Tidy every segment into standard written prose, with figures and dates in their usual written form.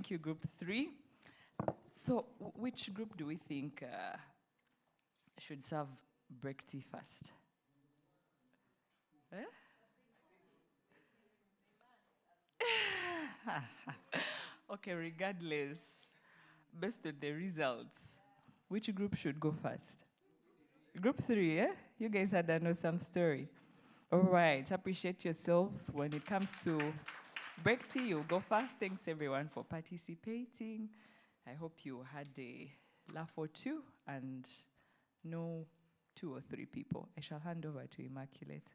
Thank you, group 3. So, which group do we think should serve break tea first? Eh? Okay, regardless, based on the results, which group should go first? Group 3, eh? You guys had an awesome story. All right, appreciate yourselves. When it comes to break tea, you'll go first. Thanks everyone for participating. I hope you had a laugh or two and know 2 or 3 people. I shall hand over to Immaculate.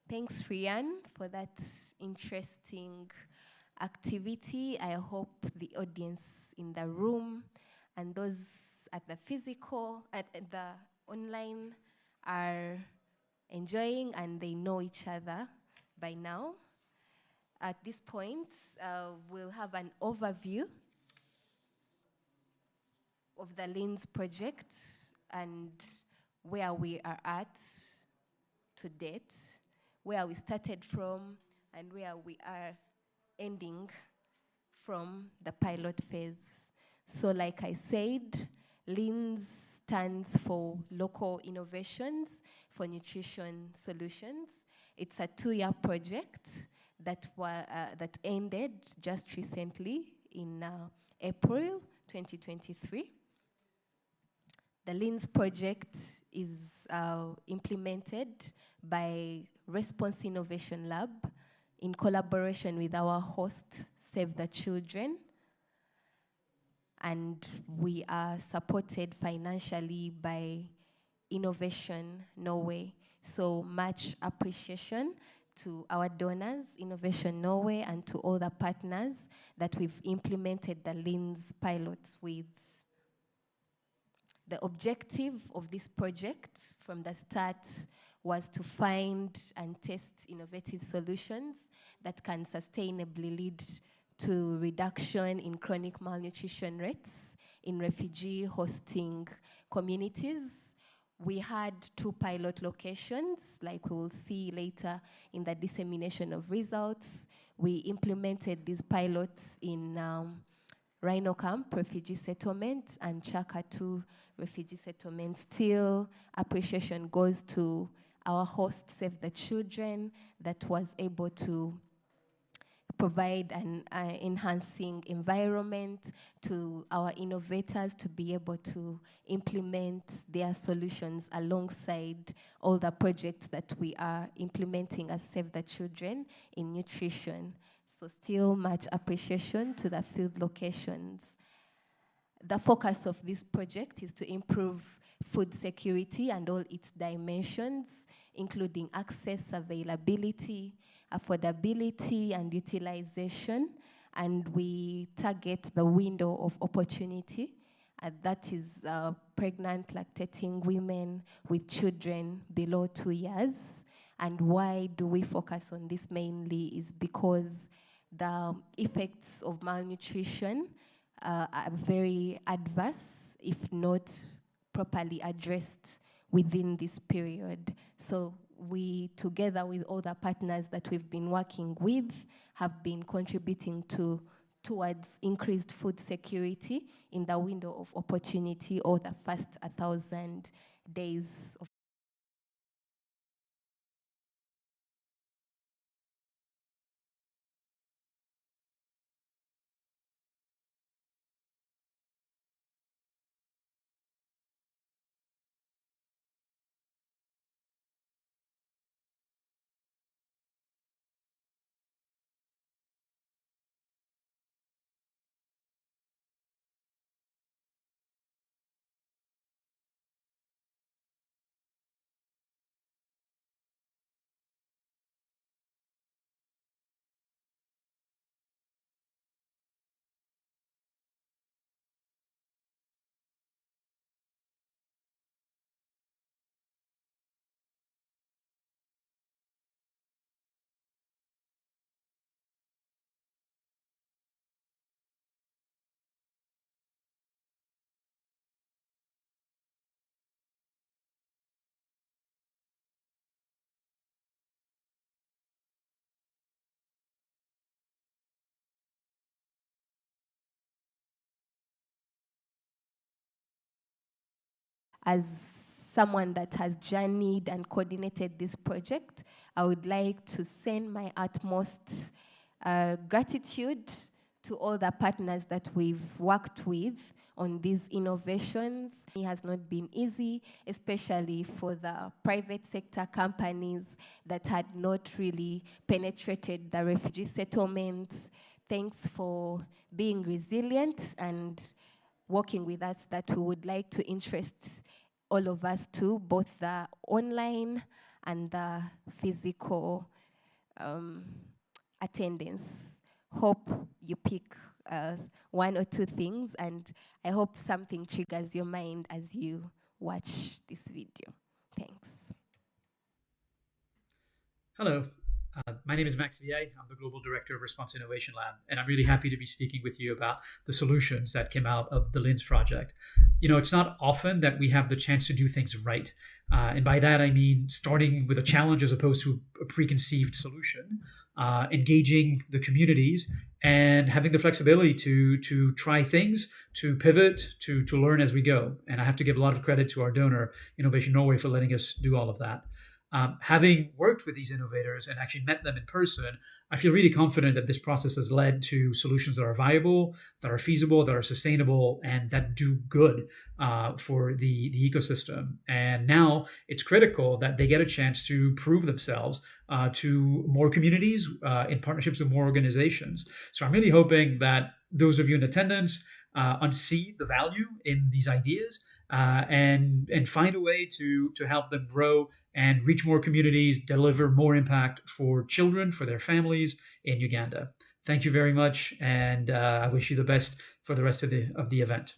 Thanks, Rian, for that interesting activity. I hope the audience in the room and those at the the online are enjoying and they know each other by now. At this point, we'll have an overview of the LINS project and where we are at to date, where we started from and where we are ending from the pilot phase. So like I said, LINS stands for Local Innovations for Nutrition Solutions. It's a 2-year project that ended just recently in April 2023. The LINS project is implemented by Response Innovation Lab in collaboration with our host, Save the Children. And we are supported financially by Innovation Norway. So much appreciation to our donors, Innovation Norway, and to all the partners that we've implemented the LINS pilots with. The objective of this project from the start was to find and test innovative solutions that can sustainably lead to reduction in chronic malnutrition rates in refugee hosting communities. We had 2 pilot locations, like we will see later in the dissemination of results. We implemented these pilots in Rhino camp, refugee settlement, and Kyaka 2 refugee settlement. Still, appreciation goes to our host, Save the Children, that was able to provide an enhancing environment to our innovators to be able to implement their solutions alongside all the projects that we are implementing as Save the Children in nutrition. So still much appreciation to the field locations. The focus of this project is to improve food security and all its dimensions, including access, availability, affordability, and utilization. And we target the window of opportunity, and that is pregnant, lactating women with children below 2 years. And why do we focus on this mainly is because the effects of malnutrition are very adverse if not properly addressed within this period. So we, together with other partners that we've been working with, have been contributing towards increased food security in the window of opportunity, or the first 1,000 days of as someone that has journeyed and coordinated this project, I would like to send my utmost gratitude to all the partners that we've worked with on these innovations. It has not been easy, especially for the private sector companies that had not really penetrated the refugee settlements. Thanks for being resilient and working with us, that we would like to interest all of us to both the online and the physical attendance. Hope you pick one or two things, and I hope something triggers your mind as you watch this video. Thanks. Hello, my name is Max VA. I'm the Global Director of Response Innovation Lab, and I'm really happy to be speaking with you about the solutions that came out of the LINS project. You know, it's not often that we have the chance to do things right. And by that, I mean starting with a challenge as opposed to a preconceived solution, engaging the communities, and having the flexibility to try things, to pivot, to learn as we go. And I have to give a lot of credit to our donor, Innovation Norway, for letting us do all of that. Having worked with these innovators and actually met them in person, I feel really confident that this process has led to solutions that are viable, that are feasible, that are sustainable, and that do good for the ecosystem. And now it's critical that they get a chance to prove themselves to more communities in partnerships with more organizations. So I'm really hoping that those of you in attendance see the value in these ideas and find a way to help them grow and reach more communities, deliver more impact for children, for their families in Uganda. Thank you very much, and I wish you the best for the rest of the event.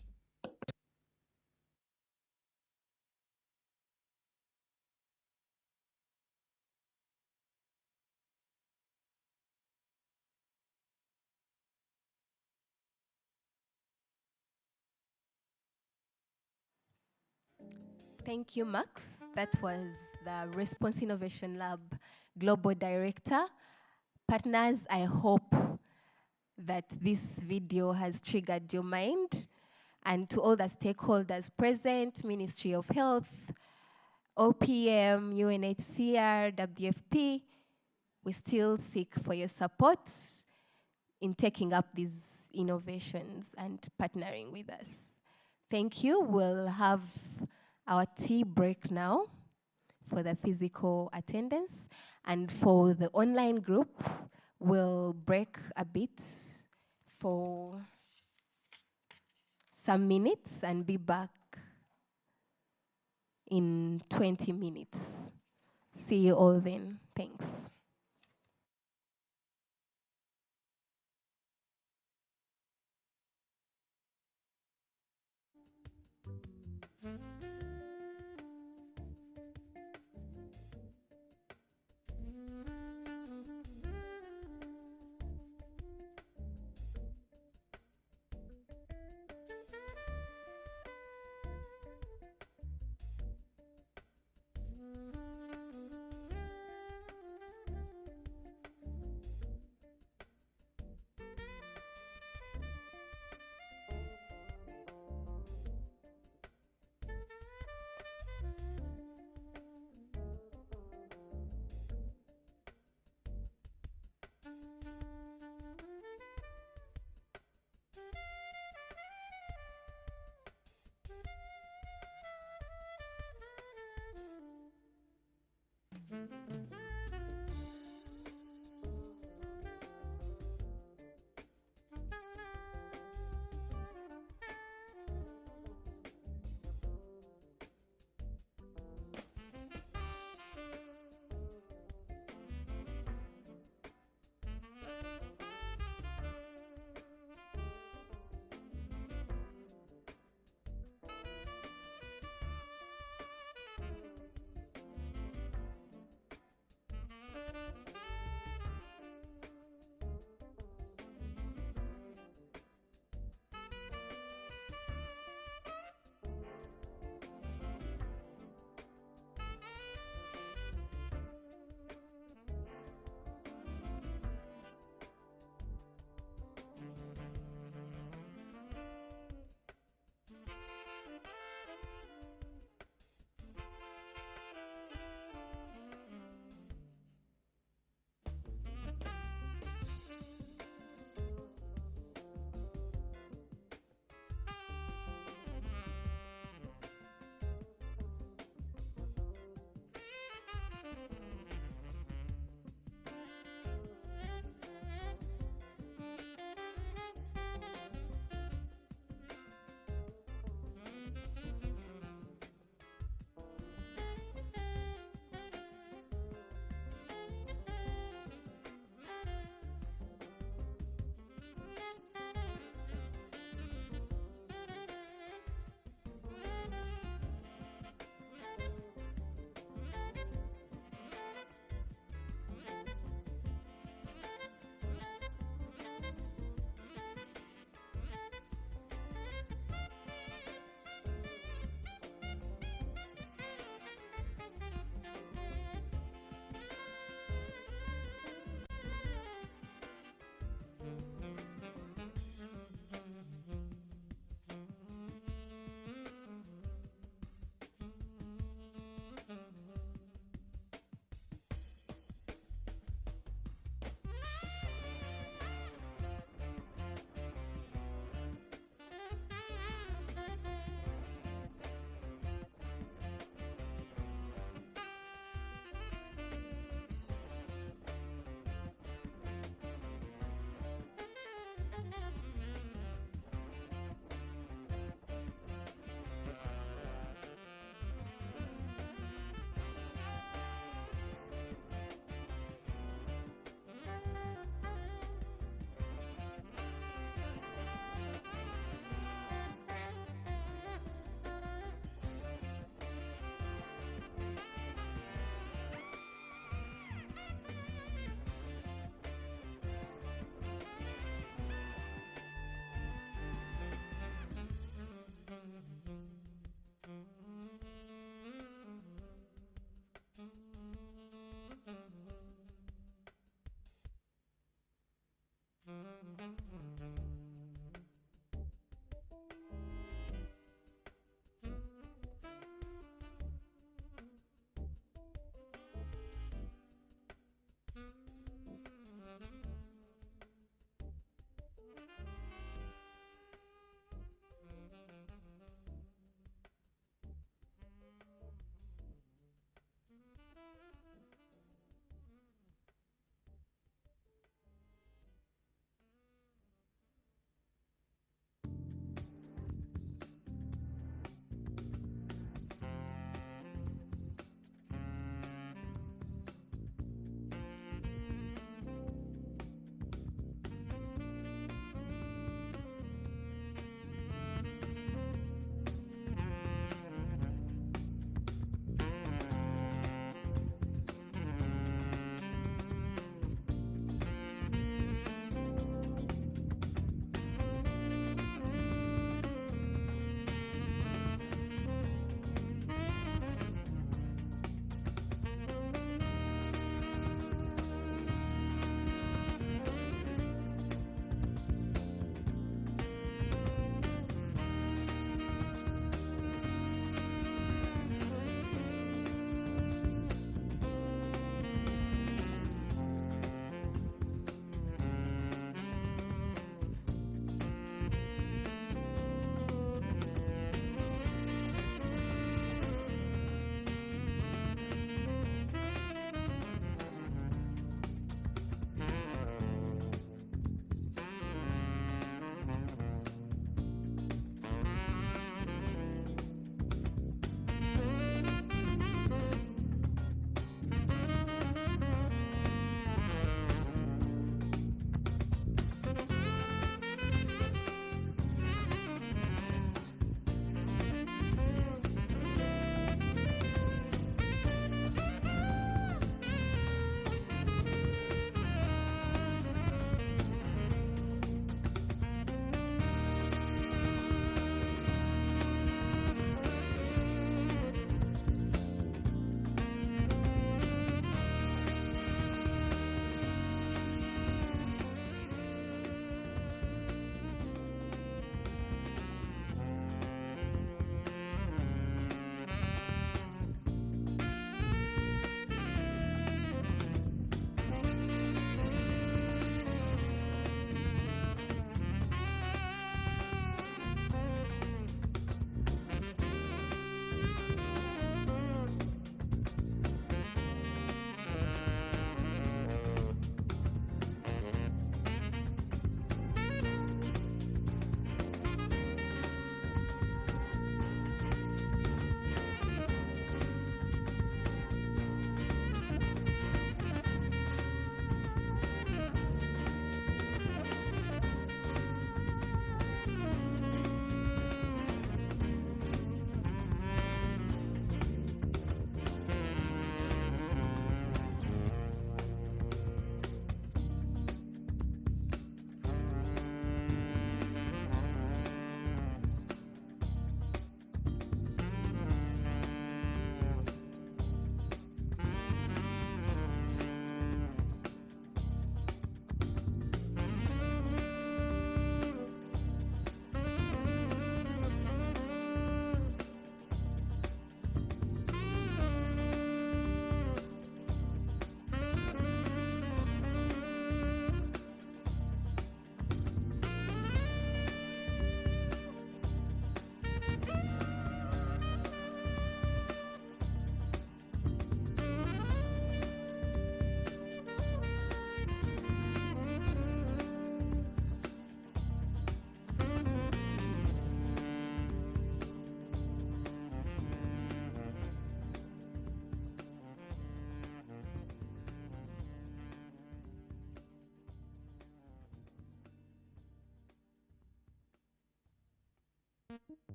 Thank you, Max. That was the Response Innovation Lab Global Director. Partners, I hope that this video has triggered your mind. And to all the stakeholders present, Ministry of Health, OPM, UNHCR, WFP, we still seek for your support in taking up these innovations and partnering with us. Thank you. We'll have our tea break now for the physical attendance. And for the online group, we'll break a bit for some minutes and be back in 20 minutes. See you all then. Thanks.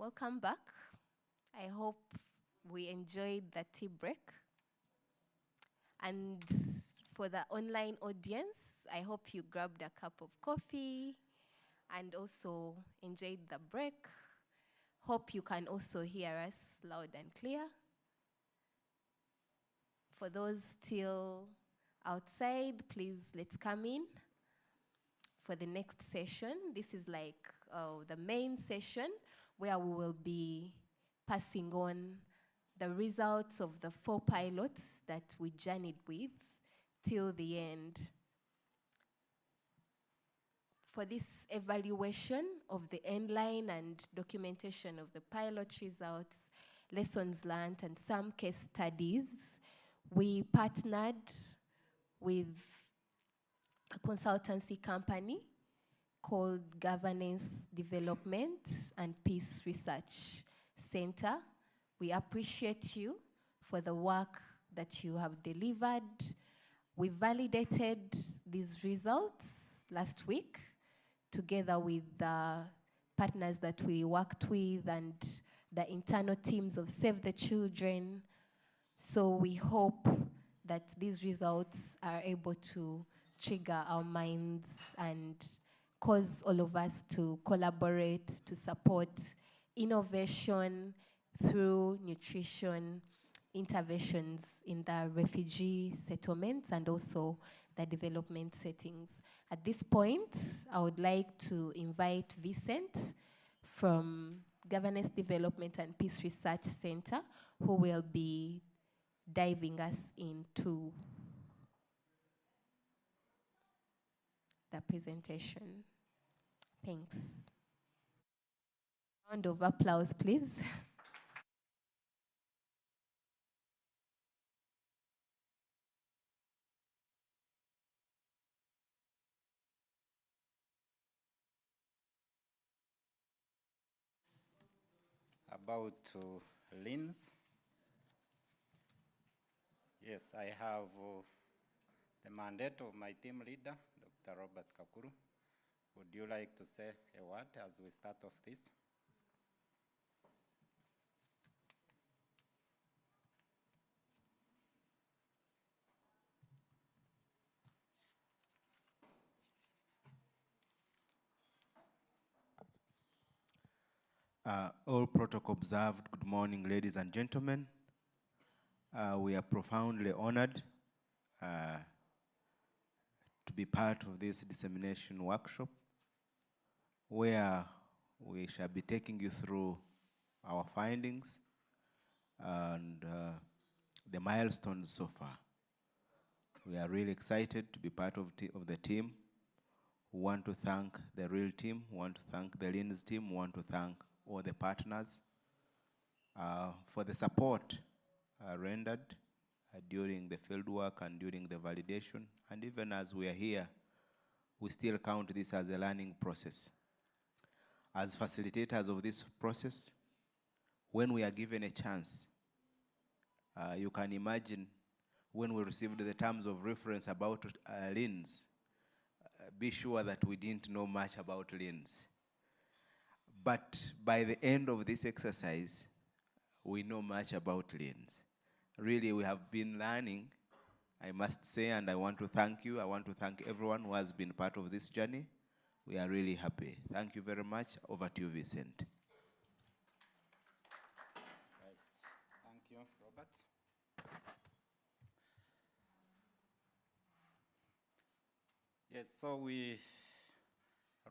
Welcome back. I hope we enjoyed the tea break. And for the online audience, I hope you grabbed a cup of coffee and also enjoyed the break. Hope you can also hear us loud and clear. For those still outside, please let's come in. for the next session. This is like the main session where we will be passing on the results of the 4 pilots that we journeyed with till the end. For this evaluation of the end line and documentation of the pilot results, lessons learned, and some case studies, we partnered with a consultancy company called Governance Development and Peace Research Center. We appreciate you for the work that you have delivered. We validated these results last week together with the partners that we worked with and the internal teams of Save the Children. So we hope that these results are able to trigger our minds and cause all of us to collaborate, to support innovation through nutrition interventions in the refugee settlements and also the development settings. At this point, I would like to invite Vincent from Governance Development and Peace Research Center, who will be diving us into the presentation. Thanks. Round of applause, please. About LINS. Yes, I have the mandate of my team leader, Dr. Robert Kakuru. Would you like to say a word as we start off this? All protocol observed. Good morning, ladies and gentlemen. We are profoundly honored to be part of this dissemination workshop, where we shall be taking you through our findings and the milestones so far. We are really excited to be part of the team. We want to thank the real team, we want to thank the LINS team, we want to thank all the partners for the support rendered during the field work and during the validation. And even as we are here, we still count this as a learning process. As facilitators of this process, when we are given a chance, you can imagine when we received the terms of reference about LINS, be sure that we didn't know much about LINS. But by the end of this exercise, we know much about LINS. Really, we have been learning, I must say, and I want to thank you. I want to thank everyone who has been part of this journey. We are really happy. Thank you very much. Over to you, Vincent. Right. Thank you, Robert. Yes, so we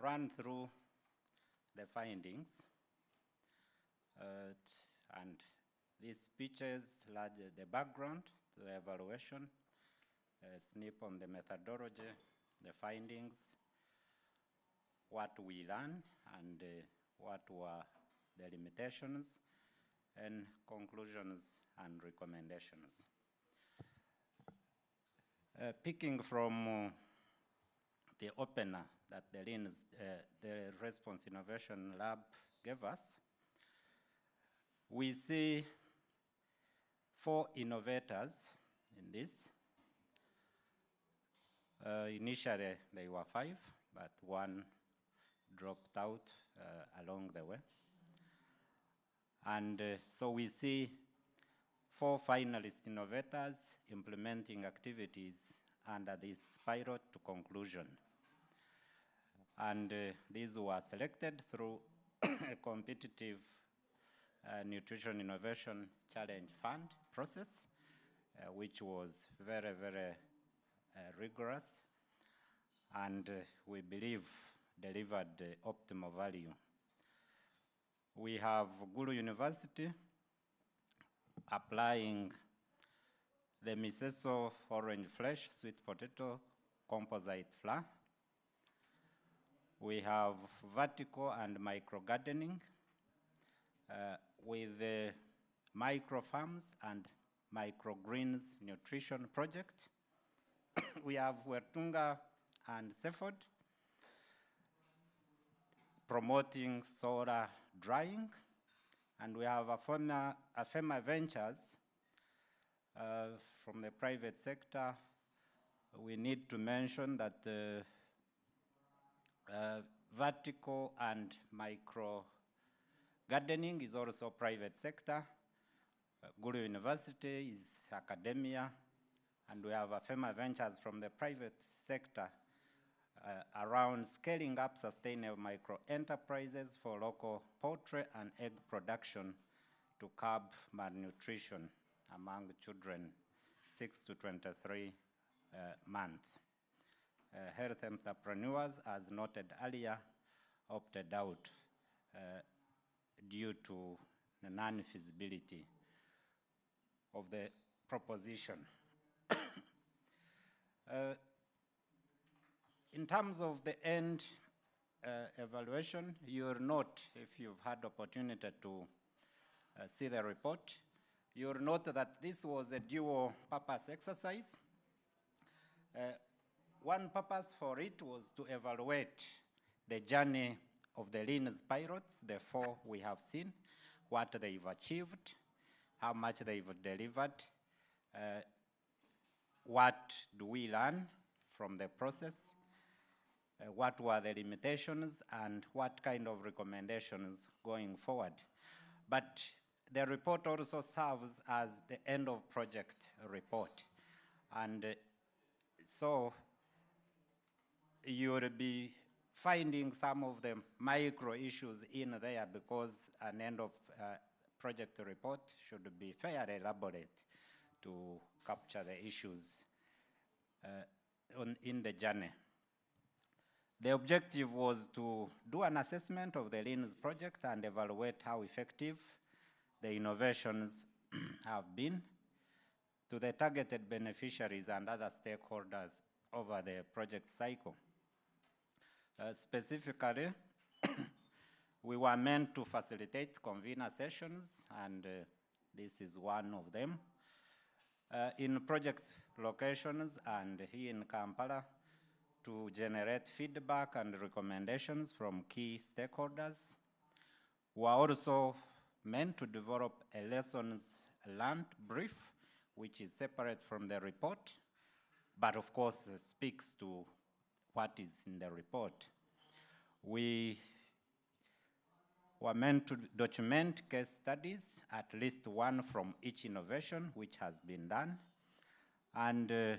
ran through the findings, and these pictures the background to the evaluation, a snip on the methodology, the findings, what we learned, and what were the limitations, and conclusions and recommendations. Picking from the opener that the LINS, the Response Innovation Lab gave us, we see 4 innovators in this. Initially, they were 5, but 1 dropped out along the way. And so we see 4 finalist innovators implementing activities under this pilot to conclusion. And these were selected through a competitive Nutrition Innovation Challenge Fund process, which was very, very rigorous. and we believe delivered optimal value. We have Gulu University applying the Miseso orange flesh sweet potato composite flour. We have vertical and micro gardening with the micro farms and microgreens nutrition project. We have Wertunga and Seford promoting solar drying, and we have Afema Ventures from the private sector. We need to mention that vertical and micro gardening is also private sector. Gulu University is academia, and we have Afema Ventures from the private sector around scaling up sustainable micro enterprises for local poultry and egg production to curb malnutrition among children 6 to 23 months. Health entrepreneurs, as noted earlier, opted out due to the non-feasibility of the proposition. In terms of the end evaluation, you'll note, if you've had opportunity to see the report, you'll note that this was a dual purpose exercise. One purpose for it was to evaluate the journey of the LINS pilots, the 4 we have seen, what they've achieved, how much they've delivered, what do we learn from the process, what were the limitations, and what kind of recommendations going forward. But the report also serves as the end of project report. And so you will be finding some of the micro issues in there, because an end of project report should be fairly elaborate to capture the issues in the journey. The objective was to do an assessment of the LINS project and evaluate how effective the innovations have been to the targeted beneficiaries and other stakeholders over the project cycle. Specifically, we were meant to facilitate convener sessions, and this is one of them. In project locations and here in Kampala, to generate feedback and recommendations from key stakeholders. We are also meant to develop a lessons learned brief, which is separate from the report, but of course speaks to what is in the report. We were meant to document case studies, at least one from each innovation which has been done. And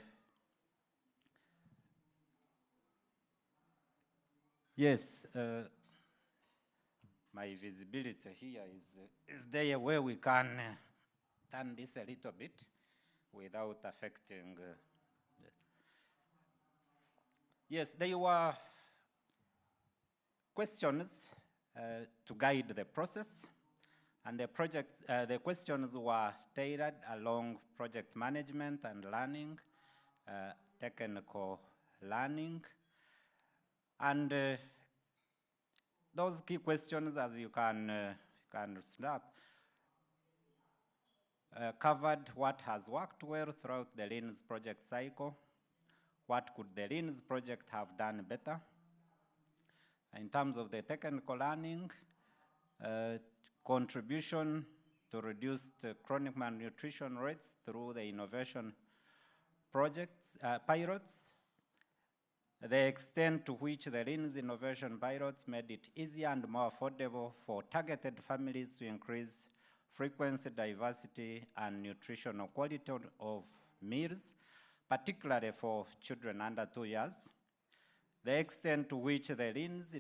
yes, my visibility here is there where we can turn this a little bit without affecting. Yes, there were questions to guide the process, and the questions were tailored along project management and learning, technical learning, and those key questions, as you can snap, covered what has worked well throughout the LINS project cycle, what could the LINS project have done better. In terms of the technical learning, contribution to reduce chronic malnutrition rates through the innovation projects, pilots, the extent to which the LINS innovation pilots made it easier and more affordable for targeted families to increase frequency, diversity, and nutritional quality of meals, particularly for children under 2 years. The extent to which the LINS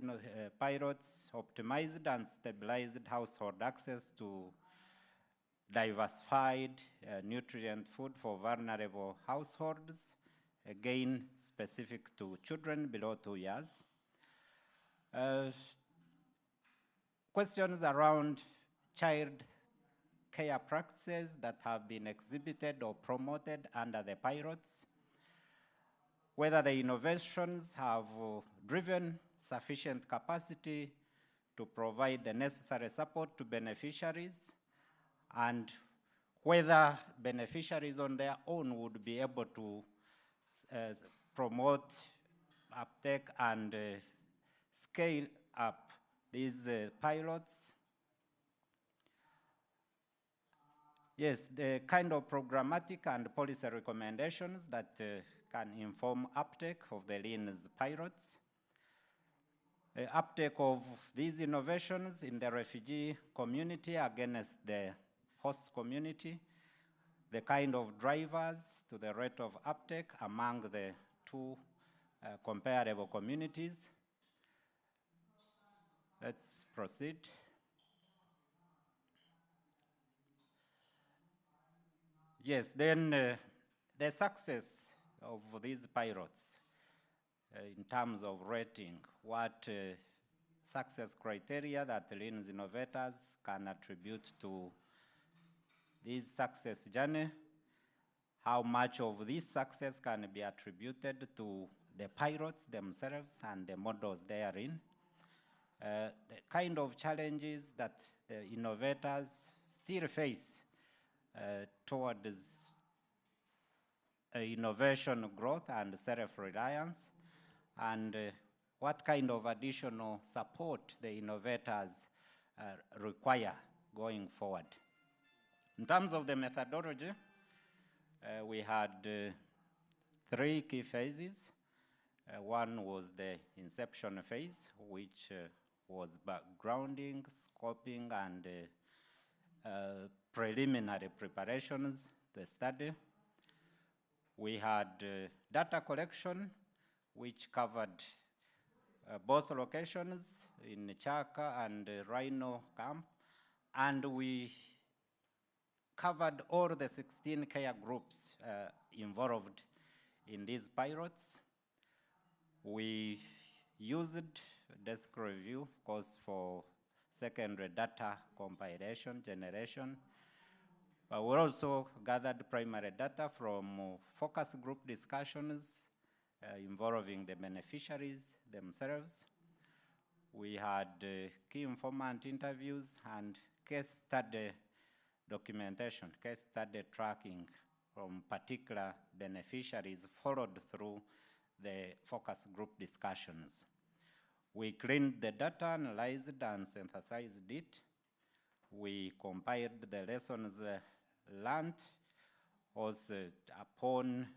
pilots optimized and stabilized household access to diversified nutrient food for vulnerable households, again specific to children below 2 years. Questions around child care practices that have been exhibited or promoted under the pilots, whether the innovations have driven sufficient capacity to provide the necessary support to beneficiaries, and whether beneficiaries on their own would be able to promote uptake and scale up these pilots. Yes, the kind of programmatic and policy recommendations that can inform uptake of the LINS pilots. Uptake of these innovations in the refugee community against the host community, the kind of drivers to the rate of uptake among the two comparable communities. Let's proceed. Yes, then the success of these pilots in terms of rating, what success criteria that LINS innovators can attribute to this success journey, how much of this success can be attributed to the pilots themselves and the models therein, the kind of challenges that the innovators still face towards innovation growth and self-reliance, and what kind of additional support the innovators require going forward. In terms of the methodology, we had 3 key phases. One was the inception phase, which was backgrounding, scoping, and preliminary preparations, the study. We had data collection, which covered both locations in Kyaka and Rhino camp, and we covered all the 16 care groups involved in these pilots. We used desk review, of course, for secondary data compilation, generation. But we also gathered primary data from focus group discussions involving the beneficiaries themselves. We had key informant interviews and case study documentation, case study tracking from particular beneficiaries followed through the focus group discussions. We cleaned the data, analyzed and synthesized it. We compiled the lessons learned. Also, upon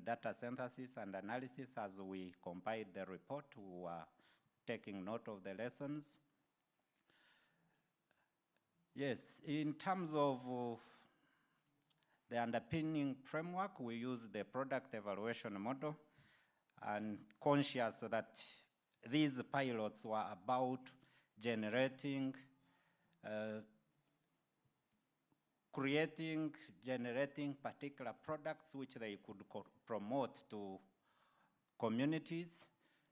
data synthesis and analysis, as we compiled the report, we were taking note of the lessons. Yes, in terms of the underpinning framework, we use the product evaluation model, and conscious that these pilots were about generating, generating particular products which they could promote to communities.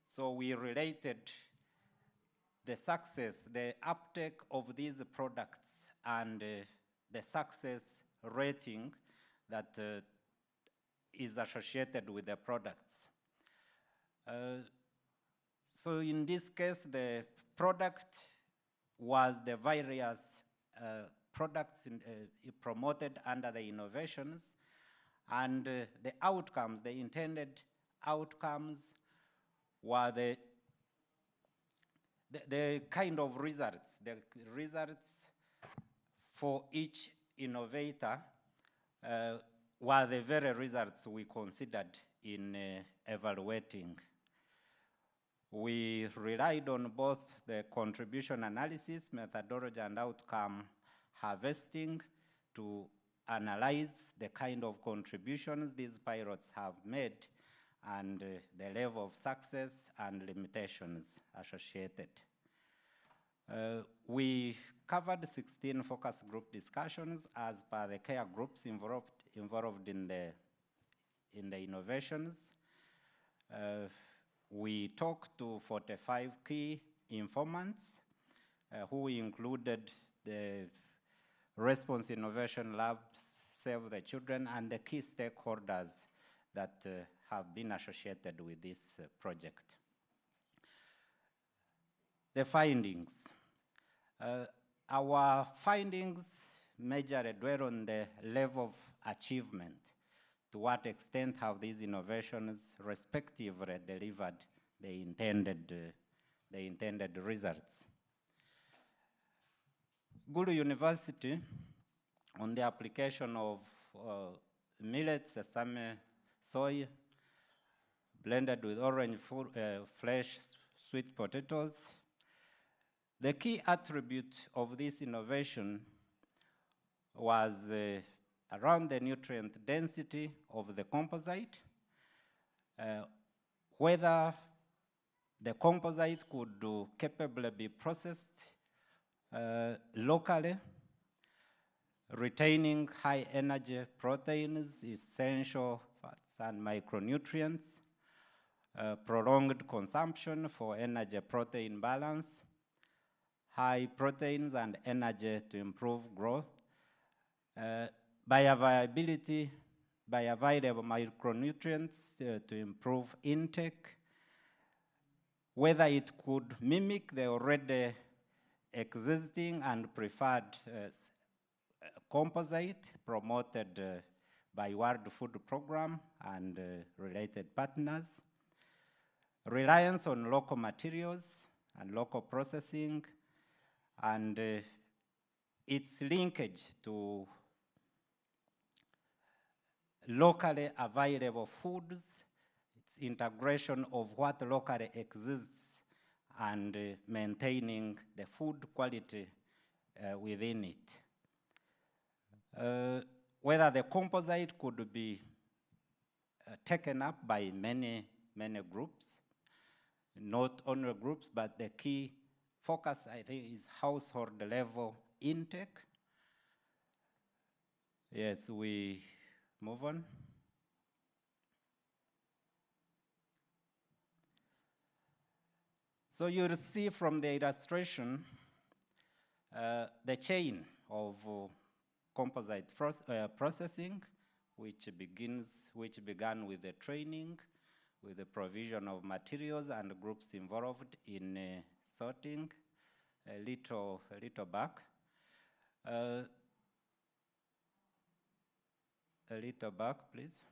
So we related the success, the uptake of these products, and the success rating that is associated with the products. So in this case, the product was the various products promoted under the innovations, and the outcomes, the intended outcomes, were the kind of results, the results for each innovator were the very results we considered in evaluating. We relied on both the contribution analysis methodology and outcome harvesting to analyze the kind of contributions these pilots have made and the level of success and limitations associated. We covered 16 focus group discussions as per the care groups involved in the in the innovations. We talked to 45 key informants who included the Response Innovation Lab, Save the Children, and the key stakeholders that have been associated with this project. The findings. Our findings majorly dwell on the level of achievement. To what extent have these innovations respectively delivered the intended results? Gulu University, on the application of millet, sesame, soy, blended with orange flesh, sweet potatoes. The key attribute of this innovation was around the nutrient density of the composite, whether the composite could capably be processed locally, retaining high energy proteins, essential fats and micronutrients, prolonged consumption for energy protein balance, high proteins and energy to improve growth, bioavailability, bioavailable micronutrients to improve intake, whether it could mimic the already existing and preferred composite promoted by World Food Programme and related partners, reliance on local materials and local processing, and its linkage to locally available foods, its integration of what locally exists and maintaining the food quality within it. Whether the composite could be taken up by many groups, not only groups, but the key focus, I think, is household level intake. Yes, we move on. So you'll see from the illustration the chain of composite processing, which began with the training, with the provision of materials and groups involved in sorting. A little back. A little back, please.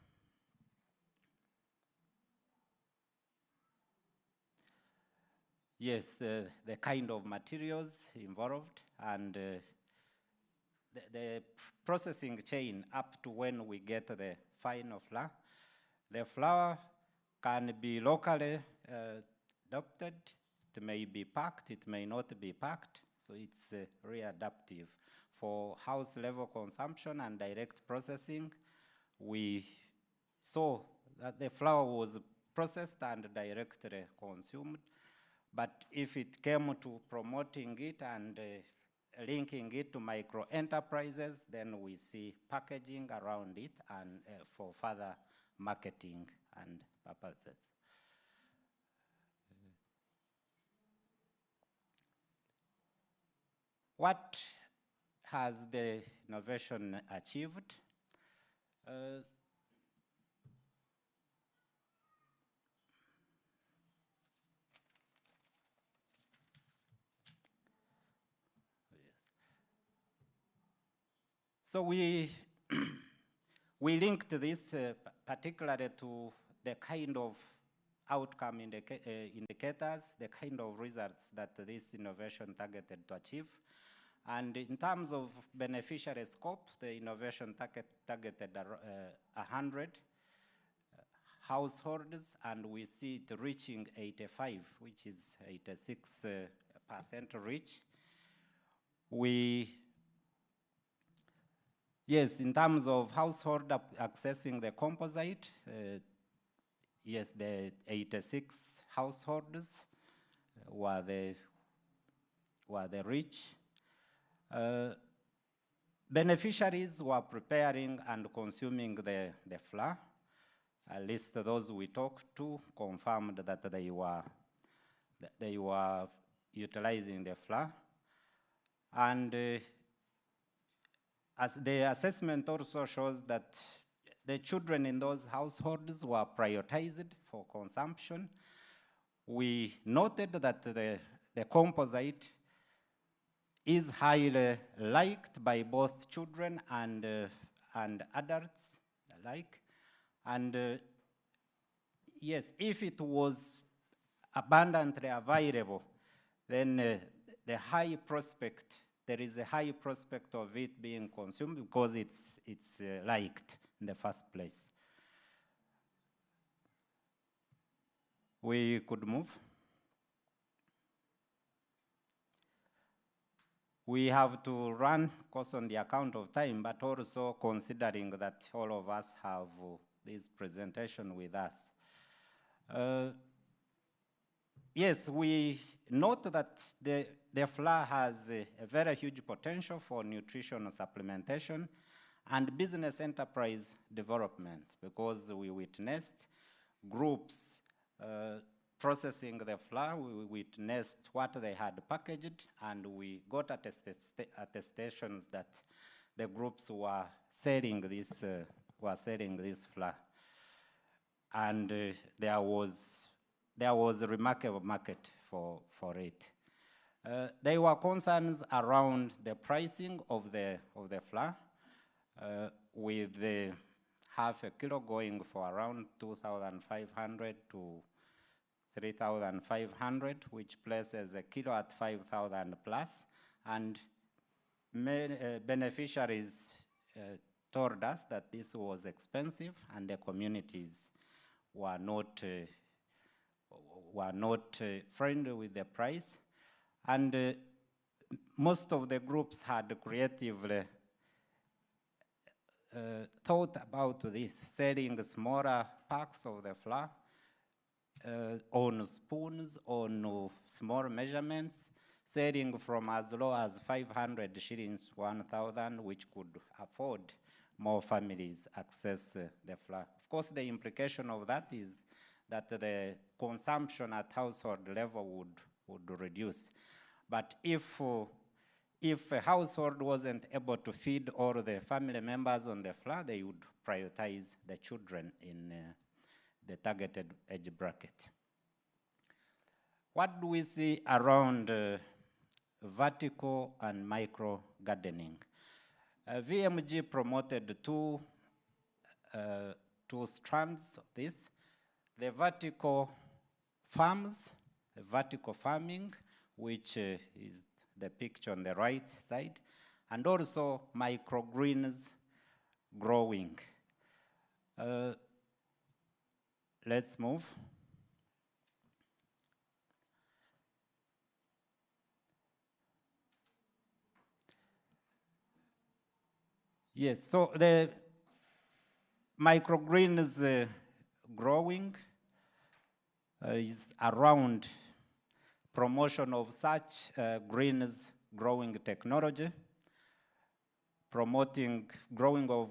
Yes, the kind of materials involved and the processing chain up to when we get the final flour. The flour can be locally adopted. It may be packed, it may not be packed, so it's readaptive. For house level consumption and direct processing, we saw that the flour was processed and directly consumed. But if it came to promoting it and linking it to micro enterprises, then we see packaging around it and for further marketing and purposes. What has the innovation achieved? So we linked this particularly to the kind of outcome indicators, the kind of results that this innovation targeted to achieve. And in terms of beneficiary scope, the innovation targeted 100 households, and we see it reaching 85, which is 86% reach. Yes, in terms of household accessing the composite, yes, the 86 households were the reach. Beneficiaries were preparing and consuming the flour. At least those we talked to confirmed that they were utilizing the flour. And as the assessment also shows that the children in those households were prioritized for consumption. We noted that the composite is highly liked by both children and adults alike. And yes, if it was abundantly available, then there is a high prospect of it being consumed because it's liked in the first place. We could move. We have to run, of course, on the account of time, but also considering that all of us have this presentation with us. Yes, we note that the flour has a very huge potential for nutritional supplementation and business enterprise development, because we witnessed groups processing the flour, we witnessed what they had packaged, and we got attestations that the groups were selling this flour. And there was a remarkable market for it. There were concerns around the pricing of the flour, with the half a kilo going for around 2,500 to 3,500, which places a kilo at 5,000 plus. And beneficiaries told us that this was expensive, and the communities were not friendly with the price. And most of the groups had creatively thought about this, selling smaller packs of the flour on spoons, on small measurements, selling from as low as 500 shillings, 1,000, which could afford more families access the flour. Of course, the implication of that is that the consumption at household level would reduce. But if a household wasn't able to feed all the family members on the flour, they would prioritize the children in the targeted age bracket. What do we see around vertical and micro gardening? VMG promoted two strands of this: the vertical farms, the vertical farming, which is the picture on the right side, and also microgreens growing. Let's move. Yes, so the microgreens growing is around promotion of such greens growing technology, promoting growing of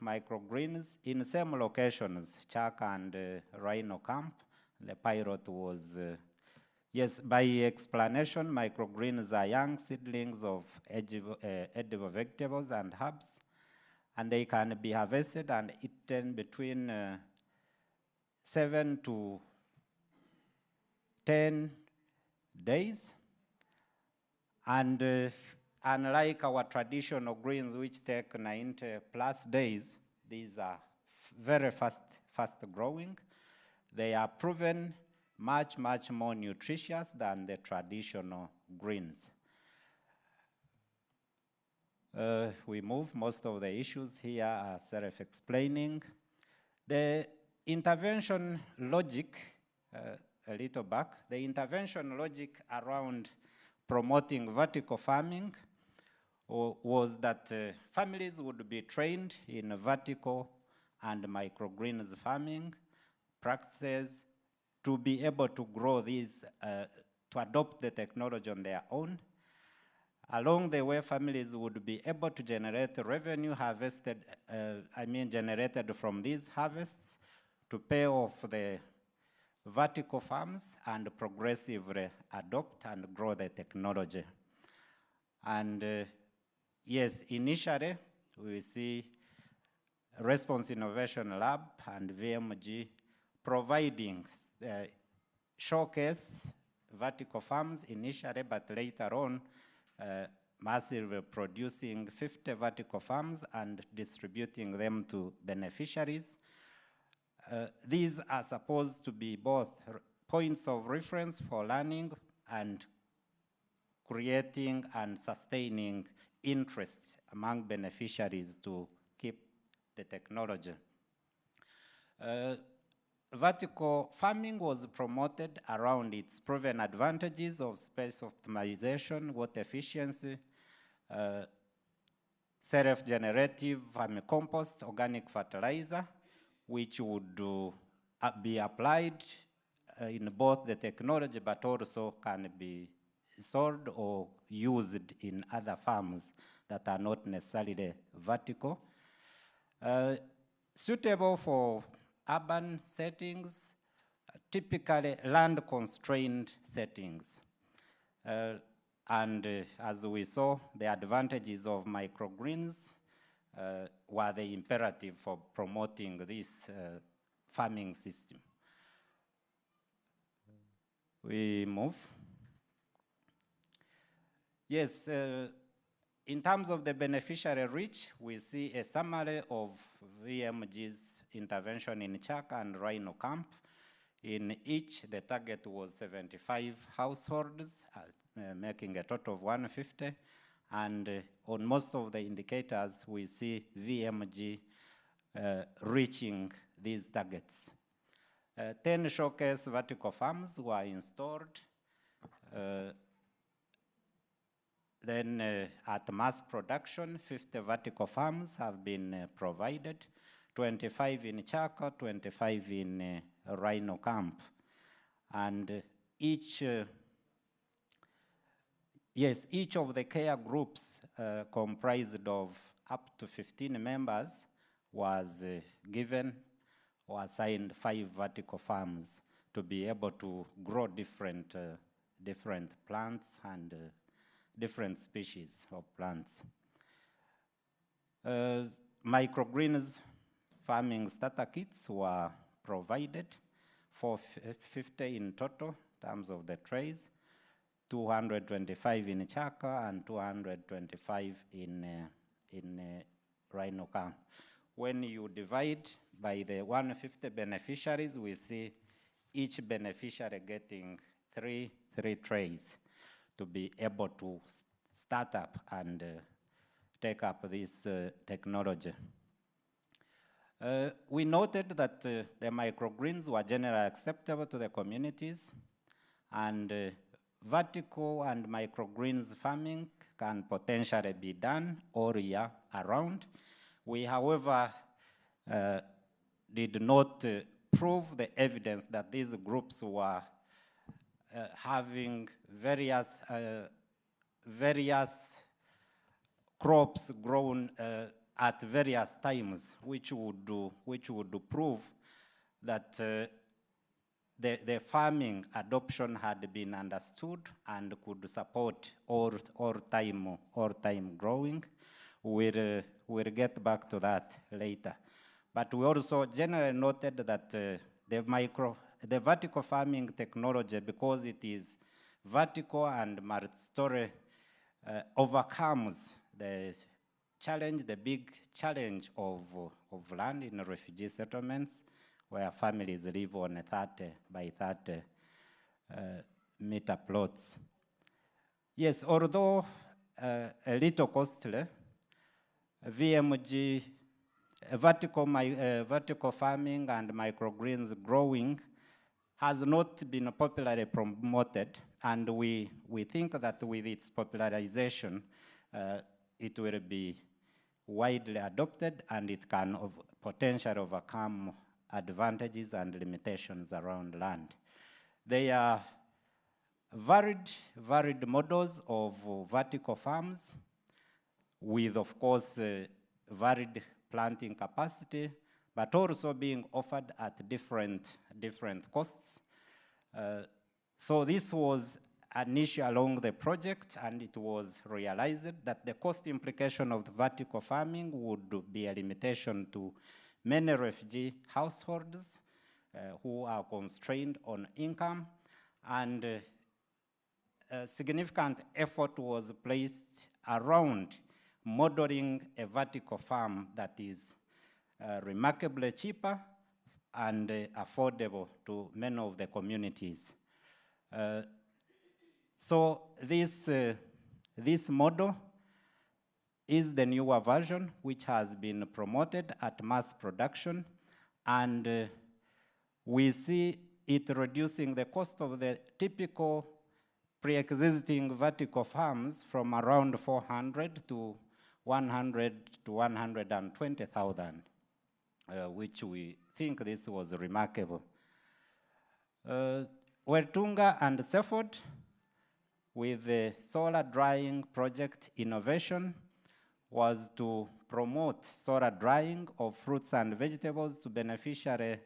microgreens in same locations, Kyaka and Rhino camp. The pilot was, yes, by explanation, microgreens are young seedlings of edible vegetables and herbs, and they can be harvested and eaten between 7 to 10 days. And unlike our traditional greens, which take 90 plus days, these are very fast growing. They are proven much more nutritious than the traditional greens. We move. Most of the issues here are self-explaining. The intervention logic, a little back, the intervention logic around promoting vertical farming was that families would be trained in vertical and microgreens farming practices to be able to grow these, to adopt the technology on their own. Along the way, families would be able to generate revenue generated from these harvests to pay off the vertical farms and progressively adopt and grow the technology. And yes, initially, we see Response Innovation Lab and VMG providing showcase vertical farms initially, but later on, massively producing 50 vertical farms and distributing them to beneficiaries. These are supposed to be both points of reference for learning and creating and sustaining interest among beneficiaries to keep the technology. Vertical farming was promoted around its proven advantages of space optimization, water efficiency, self-generative vermicompost, organic fertilizer, which would be applied in both the technology, but also can be sold or used in other farms that are not necessarily vertical. Suitable for urban settings, typically land-constrained settings. As we saw, the advantages of microgreens were the imperative for promoting this farming system. We move. Yes, in terms of the beneficiary reach, we see a summary of VMG's intervention in Kyaka and Rhino camp. In each, the target was 75 households, making a total of 150. And on most of the indicators, we see VMG reaching these targets. 10 showcase vertical farms were installed. Then at mass production, 50 vertical farms have been provided, 25 in Kyaka, 25 in Rhino camp. And each of the care groups comprised of up to 15 members was given or assigned 5 vertical farms to be able to grow different plants and different species of plants. Microgreens farming starter kits were provided, 450 in total in terms of the trays, 225 in Kyaka and 225 in Rhino camp. When you divide by the 150 beneficiaries, we see each beneficiary getting three trays to be able to start up and take up this technology. We noted that the microgreens were generally acceptable to the communities, and vertical and microgreens farming can potentially be done all year around. We, however, did not prove the evidence that these groups were having various crops grown at various times, which would prove that the farming adoption had been understood and could support all time growing. We'll get back to that later. But we also generally noted that the vertical farming technology, because it is vertical and multi-story, overcomes the big challenge of land in refugee settlements, where families live on 30 by 30 meter plots. Yes, although a little costly, VMG, vertical farming and microgreens growing has not been popularly promoted, and we think that with its popularization, it will be widely adopted, and it can potentially overcome advantages and limitations around land. There are varied models of vertical farms with, of course, varied planting capacity, but also being offered at different costs. So this was an issue along the project, and it was realized that the cost implication of the vertical farming would be a limitation to many refugee households who are constrained on income, and a significant effort was placed around modeling a vertical farm that is remarkably cheaper and affordable to many of the communities. So this model is the newer version, which has been promoted at mass production, and we see it reducing the cost of the typical pre-existing vertical farms from around 400 to 100 to 120,000, which we think this was remarkable. Wertunga and Seford, with the solar drying project innovation, was to promote solar drying of fruits and vegetables to beneficiary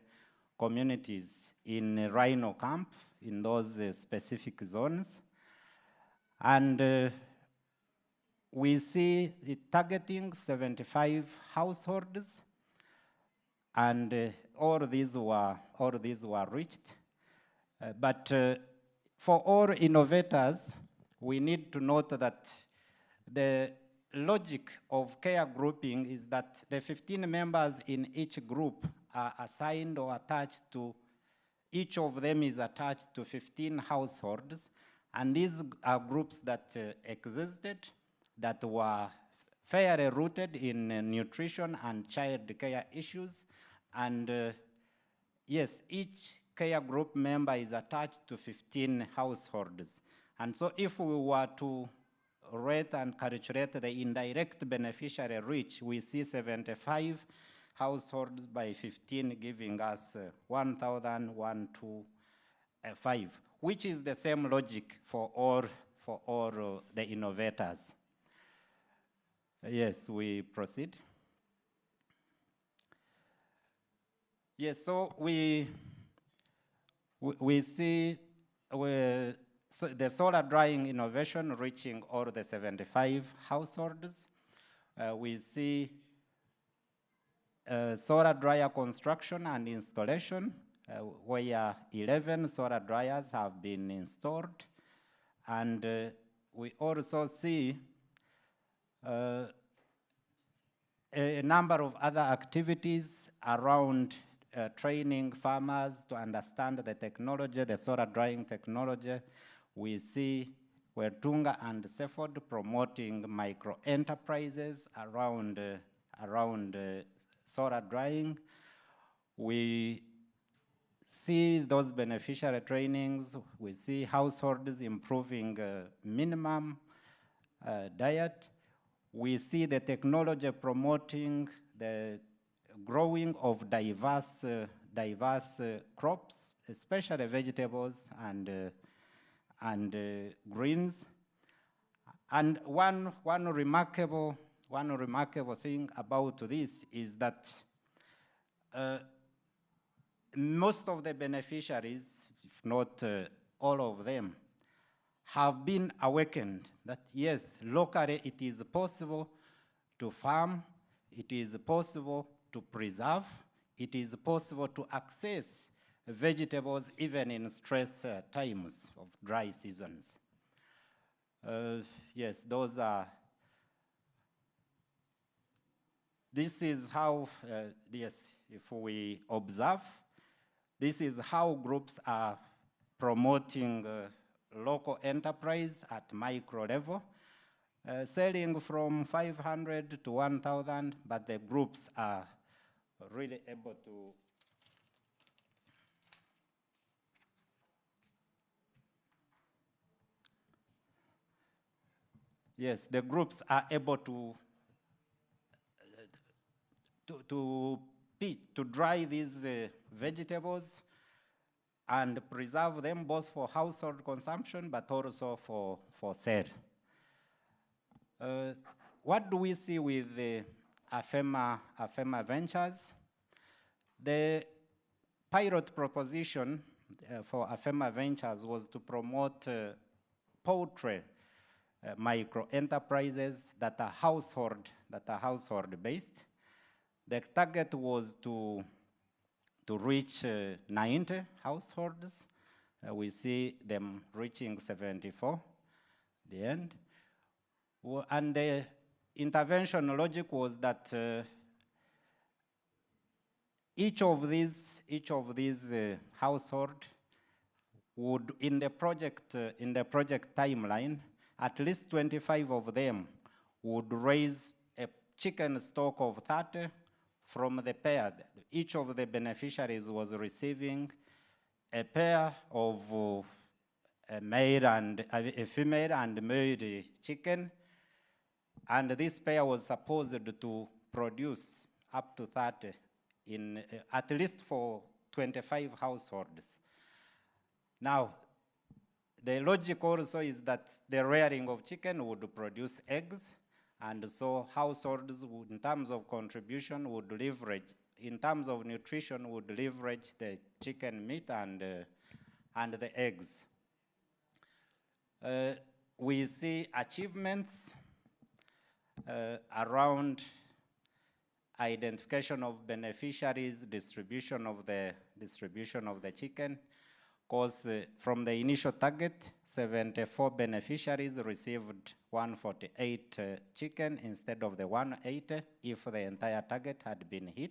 communities in Rhino camp in those specific zones. And we see it targeting 75 households, and all these were reached. But for all innovators, we need to note that the logic of care grouping is that the 15 members in each group are assigned or attached to, each of them is attached to 15 households, and these are groups that existed, that were fairly rooted in nutrition and child care issues, and yes, each care group member is attached to 15 households. And so if we were to rate and calculate the indirect beneficiary reach, we see 75 households by 15 giving us 1,125, which is the same logic for all the innovators. Yes, we proceed. Yes, so we see so the solar drying innovation reaching all the 75 households. We see solar dryer construction and installation, where 11 solar dryers have been installed. And we also see a number of other activities around training farmers to understand the technology, the solar drying technology. We see Wertunga and Seford promoting micro-enterprises around solar drying. We see those beneficiary trainings. We see households improving minimum diet. We see the technology promoting the growing of diverse crops, especially vegetables and greens. And one remarkable thing about this is that most of the beneficiaries, if not all of them, have been awakened that yes, locally it is possible to farm, it is possible to preserve, it is possible to access vegetables even in stress times of dry seasons. Yes, this is how, yes, if we observe, this is how groups are promoting local enterprise at micro level, selling from 500 to 1,000, but the groups are really able to yes, the groups are able to dry these vegetables and preserve them both for household consumption but also for sale. What do we see with the AFEMA Ventures? The pilot proposition for AFEMA Ventures was to promote poultry micro enterprises that are household based. The target was to reach 90 households. We see them reaching 74 at the end. And the intervention logic was that each of these household would, in the project timeline, at least 25 of them would raise a chicken stock of 30 from the pair. Each of the beneficiaries was receiving a pair of a female and male chicken, and this pair was supposed to produce up to 30 in at least for 25 households. Now, the logic also is that the rearing of chicken would produce eggs, and so households would, in terms of contribution, would leverage, in terms of nutrition, would leverage the chicken meat and the eggs. We see achievements around identification of beneficiaries, distribution of the chicken. Because from the initial target, 74 beneficiaries received 148 chicken instead of the 180 if the entire target had been hit.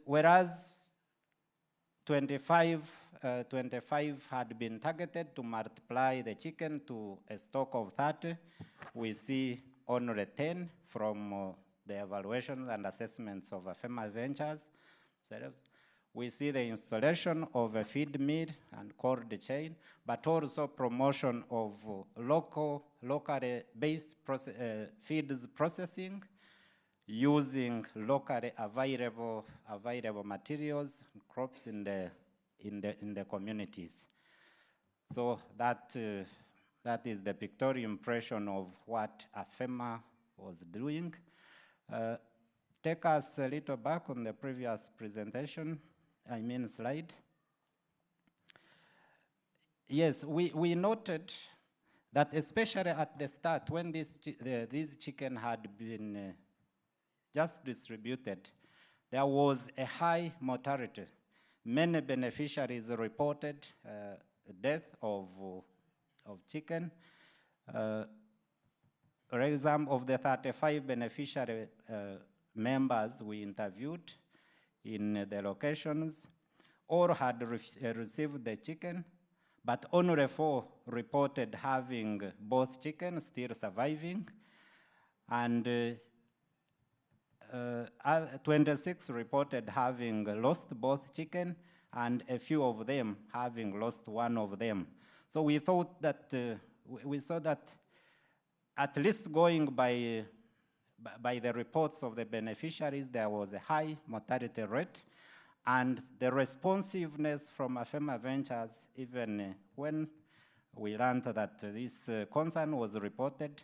Whereas 25 had been targeted to multiply the chicken to a stock of 30, we see only 10 from the evaluations and assessments of AFEMA Ventures. We see the installation of a feed mill and cold chain, but also promotion of locally based feeds processing using locally available materials and crops in the communities. So that is the pictorial impression of what AFEMA was doing. Take us a little back on the previous presentation, slide. Yes, we noted that especially at the start, when these chicken had been just distributed, there was a high mortality. Many beneficiaries reported death of chicken. For example, of the 35 beneficiary members we interviewed in the locations, all had received the chicken, but only 4 reported having both chickens still surviving, and 26 reported having lost both chicken, and a few of them having lost one of them. So we thought that, we saw that at least going by the reports of the beneficiaries, there was a high mortality rate, and the responsiveness from AFEMA Ventures, even when we learned that this concern was reported,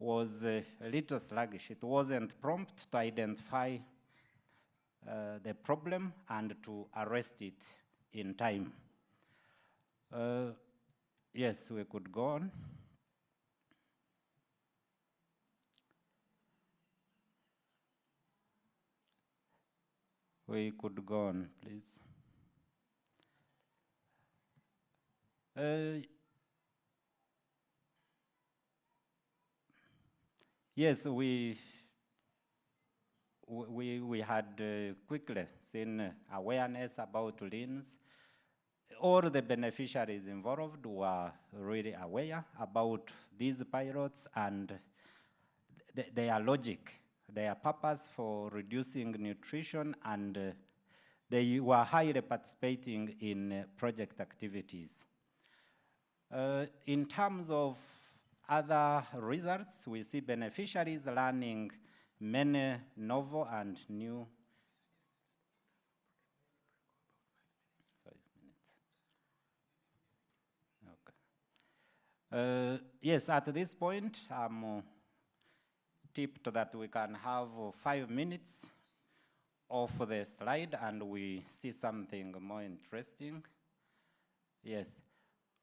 was a little sluggish. It wasn't prompt to identify the problem and to arrest it in time. Yes, we could go on. We could go on, please. Yes, we had quickly seen awareness about LINS. All the beneficiaries involved were really aware about these pilots and their logic, their purpose for reducing nutrition, and they were highly participating in project activities. In terms of other results, we see beneficiaries learning many novel and new. Okay. Yes, at this point, I'm tipped that we can have 5 minutes of the slide and we see something more interesting. Yes,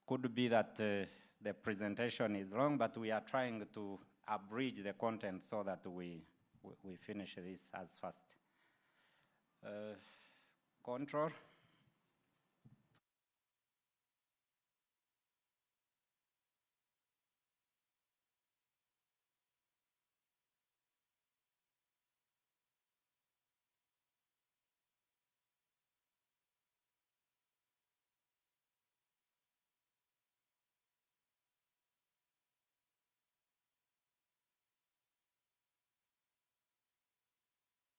could be that the presentation is long, but we are trying to abridge the content so that we finish this as fast. Control.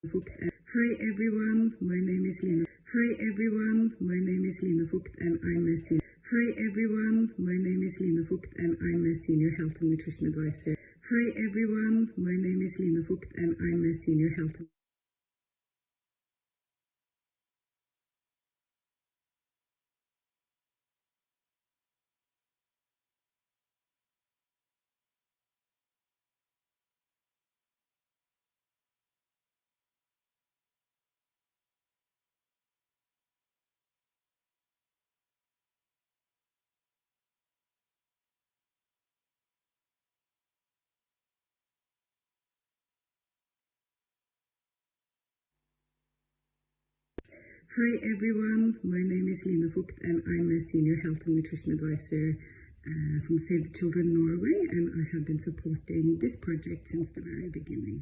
Hi everyone, my name is Lina. Hi everyone, my name is Lina Vogt and I'm a senior. Hi everyone, my name is Lina Vogt and I'm a senior health and nutrition advisor. Hi everyone, my name is Lina Vogt and I'm a senior health and Hi everyone, my name is Lina Vogt and I'm a senior health and nutrition advisor from Save the Children Norway, and I have been supporting this project since the very beginning.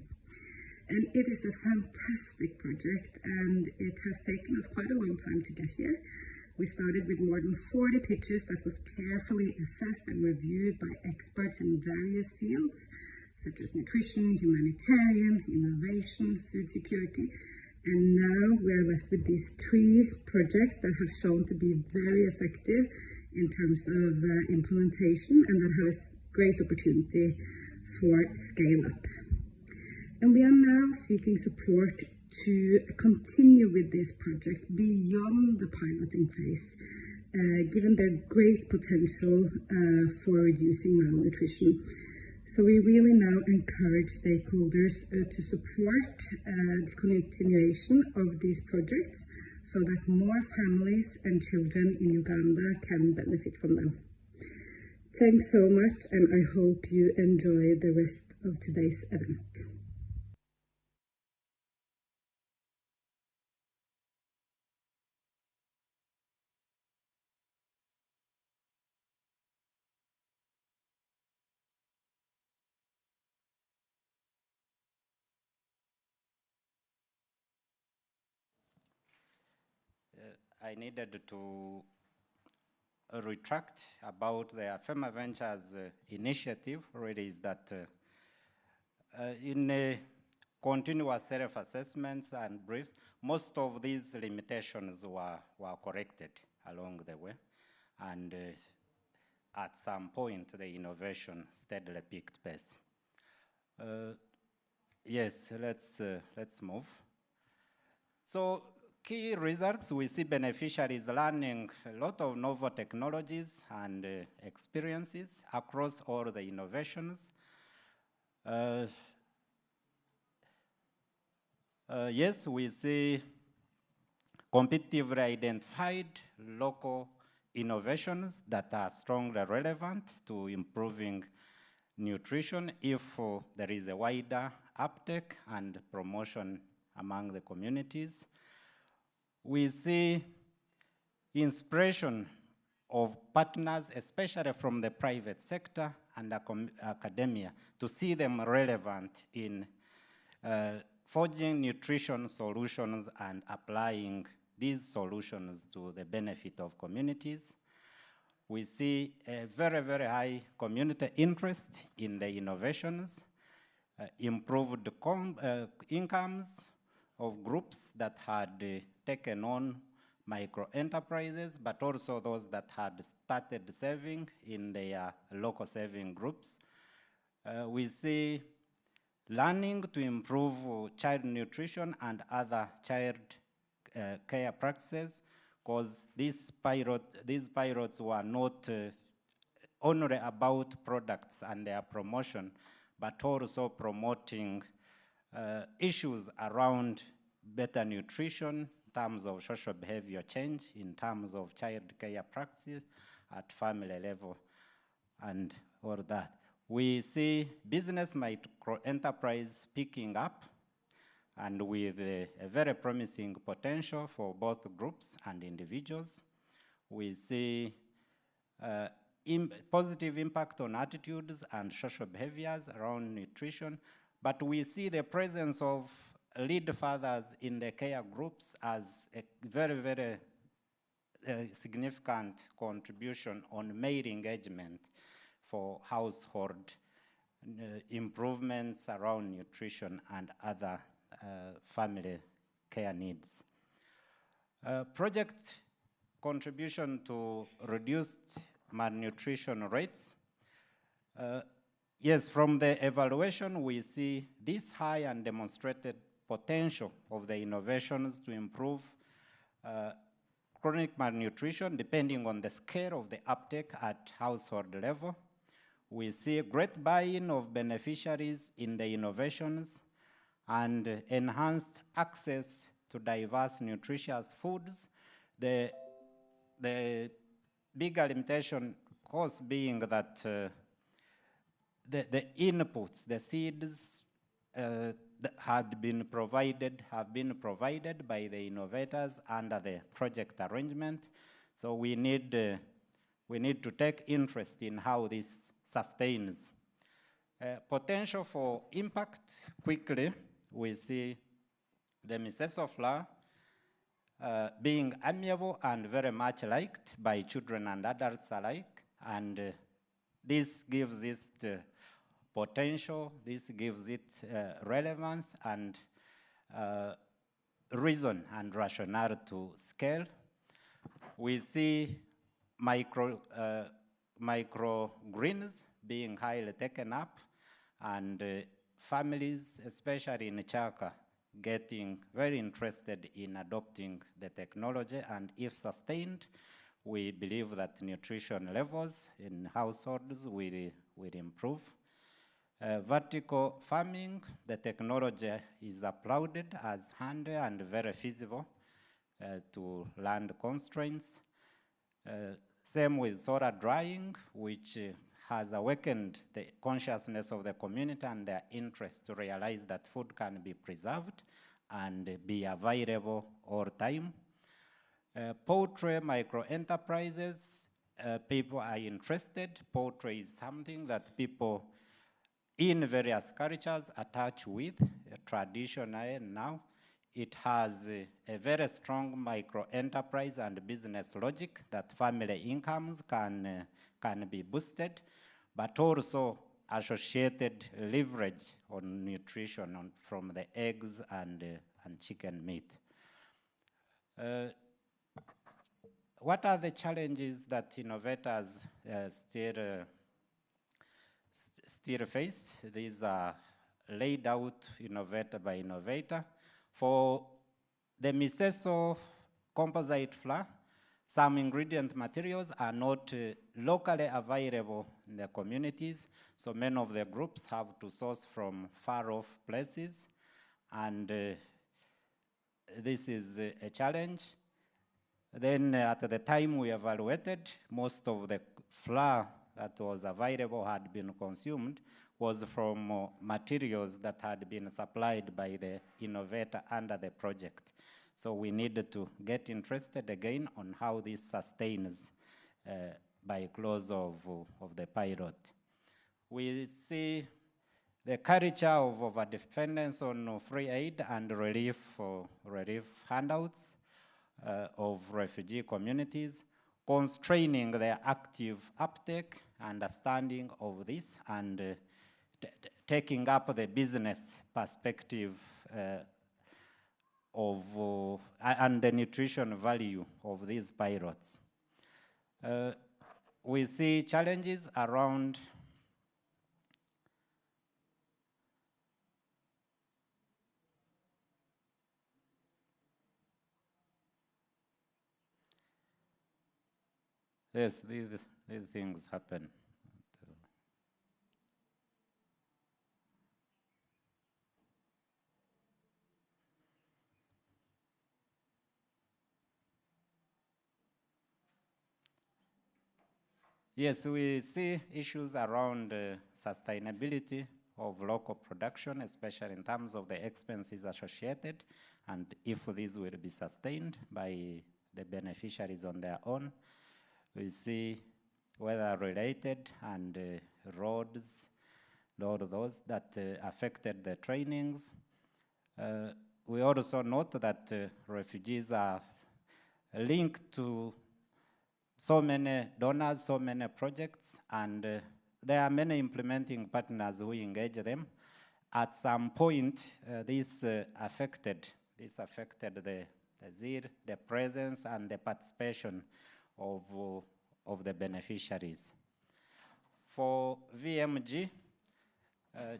And it is a fantastic project and it has taken us quite a long time to get here. We started with more than 40 pitches that was carefully assessed and reviewed by experts in various fields, such as nutrition, humanitarian, innovation, food security. And now we're left with these 3 projects that have shown to be very effective in terms of implementation and that have a great opportunity for scale up. And we are now seeking support to continue with this project beyond the piloting phase, given their great potential for reducing malnutrition. So we really now encourage stakeholders to support the continuation of these projects so that more families and children in Uganda can benefit from them. Thanks so much, and I hope you enjoy the rest of today's event. I needed to retract about the Afema Ventures initiative. Really is that in continuous self-assessments and briefs, most of these limitations were corrected along the way. And at some point, the innovation steadily picked pace. Yes, let's move. So, key results, we see beneficiaries learning a lot of novel technologies and experiences across all the innovations. Yes, we see competitively identified local innovations that are strongly relevant to improving nutrition if there is a wider uptake and promotion among the communities. We see inspiration of partners, especially from the private sector and academia, to see them relevant in forging nutrition solutions and applying these solutions to the benefit of communities. We see a very, very high community interest in the innovations, improved incomes of groups that had taken on micro-enterprises, but also those that had started saving in their local saving groups. We see learning to improve child nutrition and other child care practices, because these pilots were not only about products and their promotion, but also promoting issues around better nutrition in terms of social behavior change, in terms of child care practices at family level, and all that. We see business micro enterprise picking up and with a very promising potential for both groups and individuals. We see positive impact on attitudes and social behaviors around nutrition, but we see the presence of lead fathers in the care groups as a very, very significant contribution on male engagement for household improvements around nutrition and other family care needs. Project contribution to reduced malnutrition rates. Yes, from the evaluation, we see this high and demonstrated potential of the innovations to improve chronic malnutrition depending on the scale of the uptake at household level. We see great buy-in of beneficiaries in the innovations and enhanced access to diverse nutritious foods. The bigger limitation, of course, being that the inputs, the seeds that have been provided by the innovators under the project arrangement. So we need to take interest in how this sustains. Potential for impact, quickly, we see the Miseso flower being amiable and very much liked by children and adults alike, and this gives it potential, this gives it relevance and reason and rationale to scale. We see microgreens being highly taken up, and families, especially in Kyaka, getting very interested in adopting the technology, and if sustained, we believe that nutrition levels in households will improve. Vertical farming, the technology is applauded as handy and very feasible to land constraints. Same with solar drying, which has awakened the consciousness of the community and their interest to realize that food can be preserved and be available all time. Poultry micro-enterprises, people are interested. Poultry is something that people in various cultures attach with traditionally now. It has a very strong micro-enterprise and business logic that family incomes can be boosted, but also associated leverage on nutrition from the eggs and chicken meat. What are the challenges that innovators still face? These are laid out innovator by innovator. For the Miseso composite flour, some ingredient materials are not locally available in the communities, so many of the groups have to source from far-off places, and this is a challenge. Then at the time we evaluated, most of the flour that was available had been consumed was from materials that had been supplied by the innovator under the project. So we needed to get interested again on how this sustains by close of the pilot. We see the culture of overdependence on free aid and relief handouts of refugee communities, constraining their active uptake, understanding of this, and taking up the business perspective and the nutrition value of these pilots. We see challenges around yes, these things happen. Yes, we see issues around sustainability of local production, especially in terms of the expenses associated, and if these will be sustained by the beneficiaries on their own. We see weather-related and roads, all those that affected the trainings. We also note that refugees are linked to so many donors, so many projects, and there are many implementing partners who engage them. At some point, this affected the zeal, the presence, and the participation of the beneficiaries. For VMG,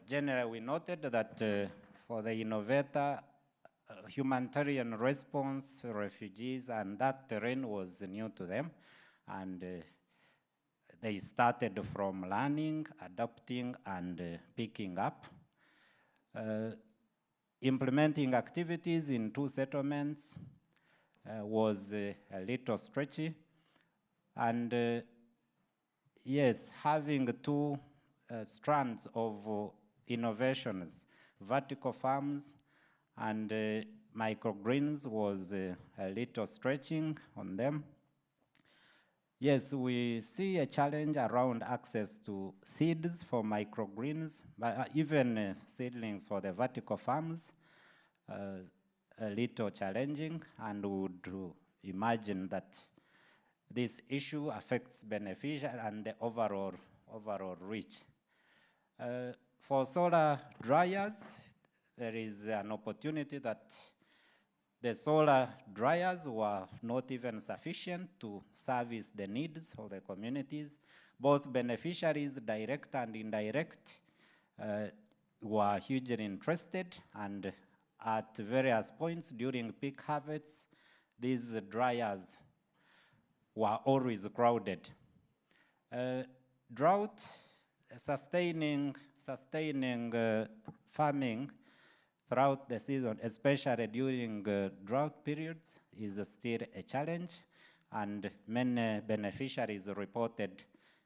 generally we noted that for the innovator, humanitarian response, refugees, and that terrain was new to them. And they started from learning, adopting, and picking up. Implementing activities in 2 settlements was a little stretchy. And yes, having 2 strands of innovations, vertical farms and microgreens was a little stretching on them. Yes, we see a challenge around access to seeds for microgreens, but even seedlings for the vertical farms, a little challenging, and would imagine that this issue affects beneficial and the overall reach. For solar dryers, there is an opportunity that the solar dryers were not even sufficient to service the needs of the communities. Both beneficiaries, direct and indirect, were hugely interested, and at various points during peak harvests, these dryers were always crowded. Drought, sustaining farming throughout the season, especially during drought periods, is still a challenge, and many beneficiaries reported,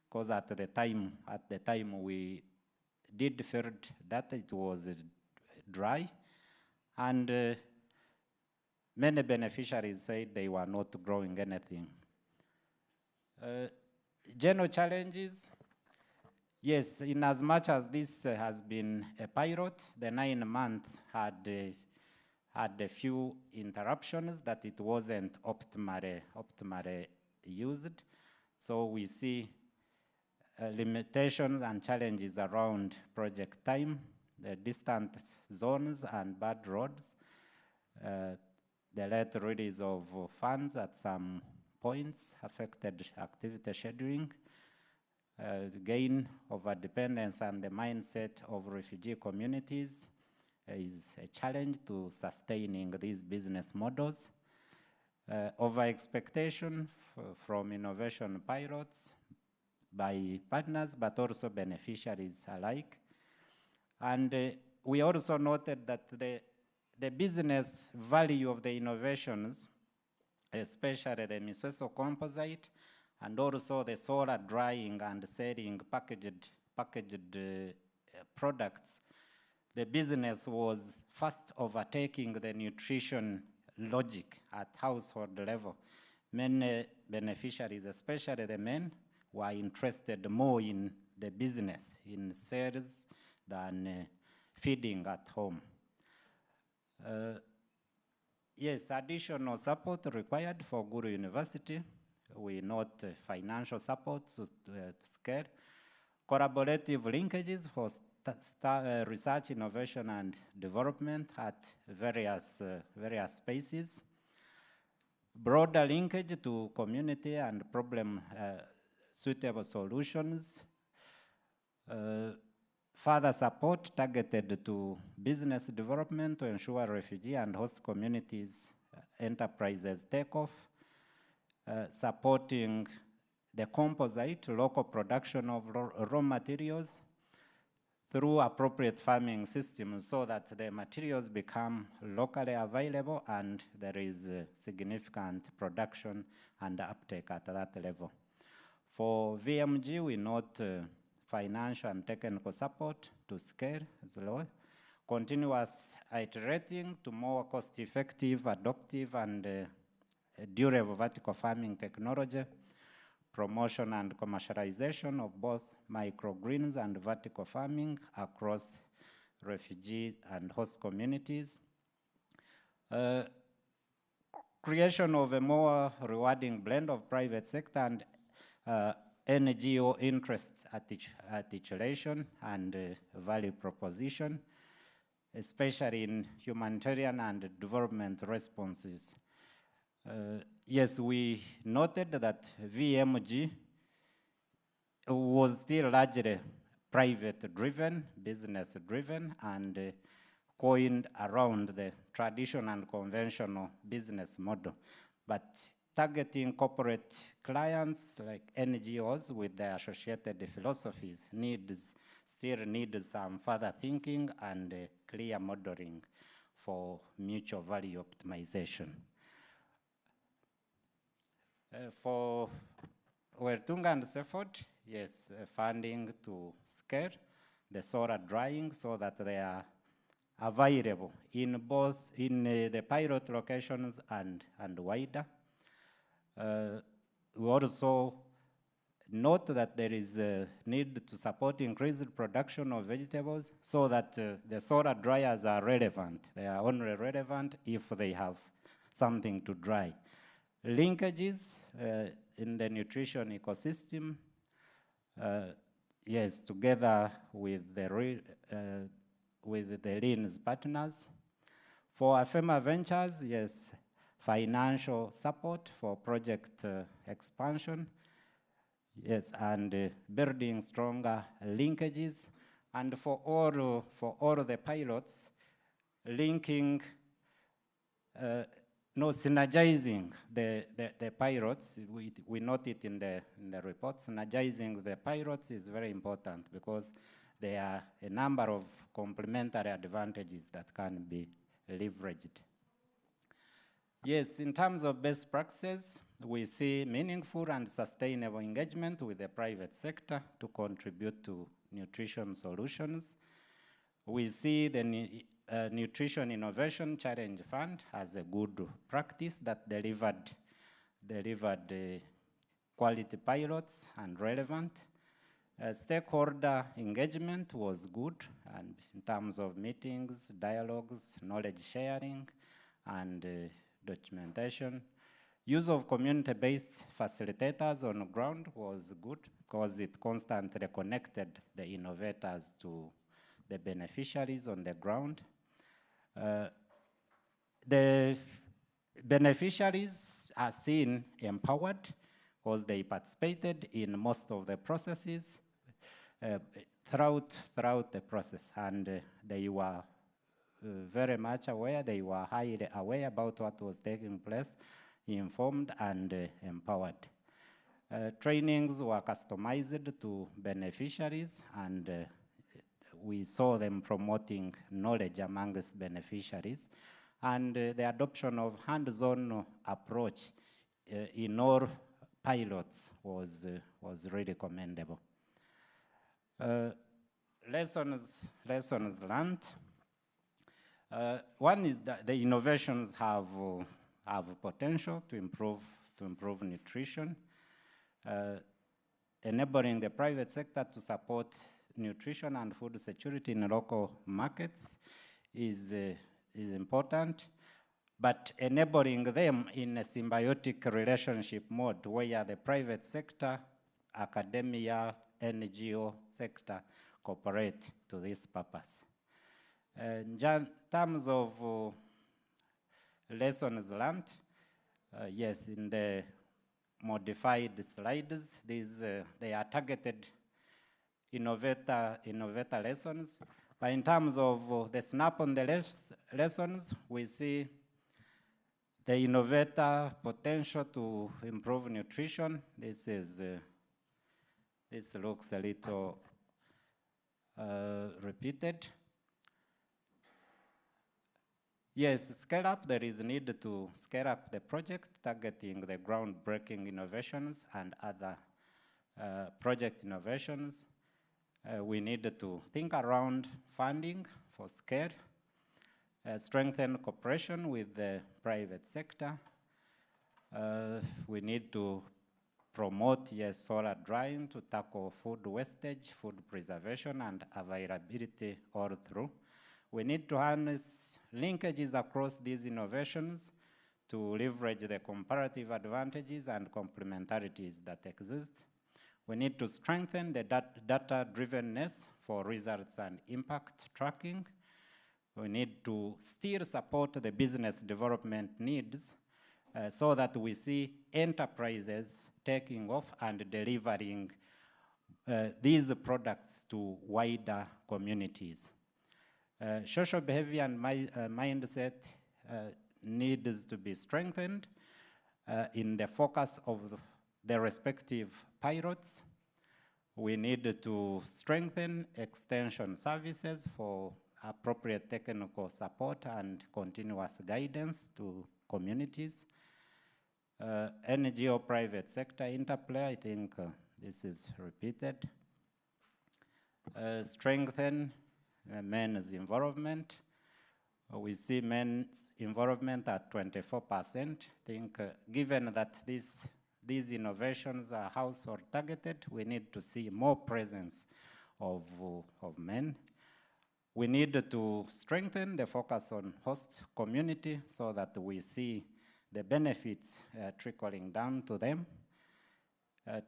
because at the time we did field data, it was dry, and many beneficiaries said they were not growing anything. General challenges. Yes, in as much as this has been a pilot, the 9 months had a few interruptions that it wasn't optimally used. So we see limitations and challenges around project time, the distant zones and bad roads, the late release of funds at some points affected activity scheduling, gain of a dependence and the mindset of refugee communities is a challenge to sustaining these business models. Over expectation from innovation pilots by partners, but also beneficiaries alike. And we also noted that the business value of the innovations, especially the Miseso composite, and also the solar drying and selling packaged products, the business was fast overtaking the nutrition logic at household level. Many beneficiaries, especially the men, were interested more in the business, in sales, than feeding at home. Yes, additional support required for Guru University. We note financial support to scale, collaborative linkages for research, innovation, and development at various spaces, broader linkage to community and problem suitable solutions, further support targeted to business development to ensure refugee and host communities enterprises take off, supporting the composite local production of raw materials through appropriate farming systems so that the materials become locally available and there is significant production and uptake at that level. For VMG, we note financial and technical support to scale as low, continuous iterating to more cost-effective, adaptive, and durable vertical farming technology, promotion and commercialization of both microgreens and vertical farming across refugee and host communities, creation of a more rewarding blend of private sector and NGO interest articulation and value proposition, especially in humanitarian and development responses. Yes, we noted that VMG was still largely private-driven, business-driven, and coined around the traditional and conventional business model. But targeting corporate clients like NGOs with their associated philosophies still needs some further thinking and clear modeling for mutual value optimization. For Wertunga and Seford, yes, funding to scale the solar drying so that they are available in both the pilot locations and wider. We also note that there is a need to support increased production of vegetables so that the solar dryers are relevant. They are only relevant if they have something to dry. Linkages in the nutrition ecosystem, yes, together with the LINS partners. For AFEMA Ventures, yes, financial support for project expansion, yes, and building stronger linkages. And for all the pilots, linking, synergizing the pilots. We note it in the report. Synergizing the pilots is very important because there are a number of complementary advantages that can be leveraged. Yes, in terms of best practices, we see meaningful and sustainable engagement with the private sector to contribute to nutrition solutions. We see the Nutrition Innovation Challenge Fund as a good practice that delivered quality pilots and relevant. Stakeholder engagement was good, and in terms of meetings, dialogues, knowledge sharing, and documentation. Use of community-based facilitators on the ground was good because it constantly connected the innovators to the beneficiaries on the ground. The beneficiaries are seen empowered because they participated in most of the processes throughout the process, and they were very much aware, they were highly aware about what was taking place, informed and empowered. Trainings were customized to beneficiaries, and we saw them promoting knowledge amongst beneficiaries, and the adoption of hands-on approach in all pilots was really commendable. Lessons learned. One is that the innovations have potential to improve nutrition, enabling the private sector to support nutrition and food security in local markets is important, but enabling them in a symbiotic relationship mode where the private sector, academia, NGO sector cooperate to this purpose. In terms of lessons learned, yes, in the modified slides, they are targeted innovator lessons. But in terms of the snap on the lessons, we see the innovator potential to improve nutrition. This looks a little repeated. Yes, scale up. There is a need to scale up the project, targeting the groundbreaking innovations and other project innovations. We need to think around funding for scale, strengthen cooperation with the private sector. We need to promote solar drying to tackle food wastage, food preservation, and availability all through. We need to harness linkages across these innovations to leverage the comparative advantages and complementarities that exist. We need to strengthen the data-drivenness for results and impact tracking. We need to still support the business development needs so that we see enterprises taking off and delivering these products to wider communities. Social behavior and mindset needs to be strengthened in the focus of the respective pilots. We need to strengthen extension services for appropriate technical support and continuous guidance to communities. NGO private sector interplay, I think this is repeated. Strengthen men's involvement. We see men's involvement at 24%. I think given that these innovations are household targeted, we need to see more presence of men. We need to strengthen the focus on host community so that we see the benefits trickling down to them.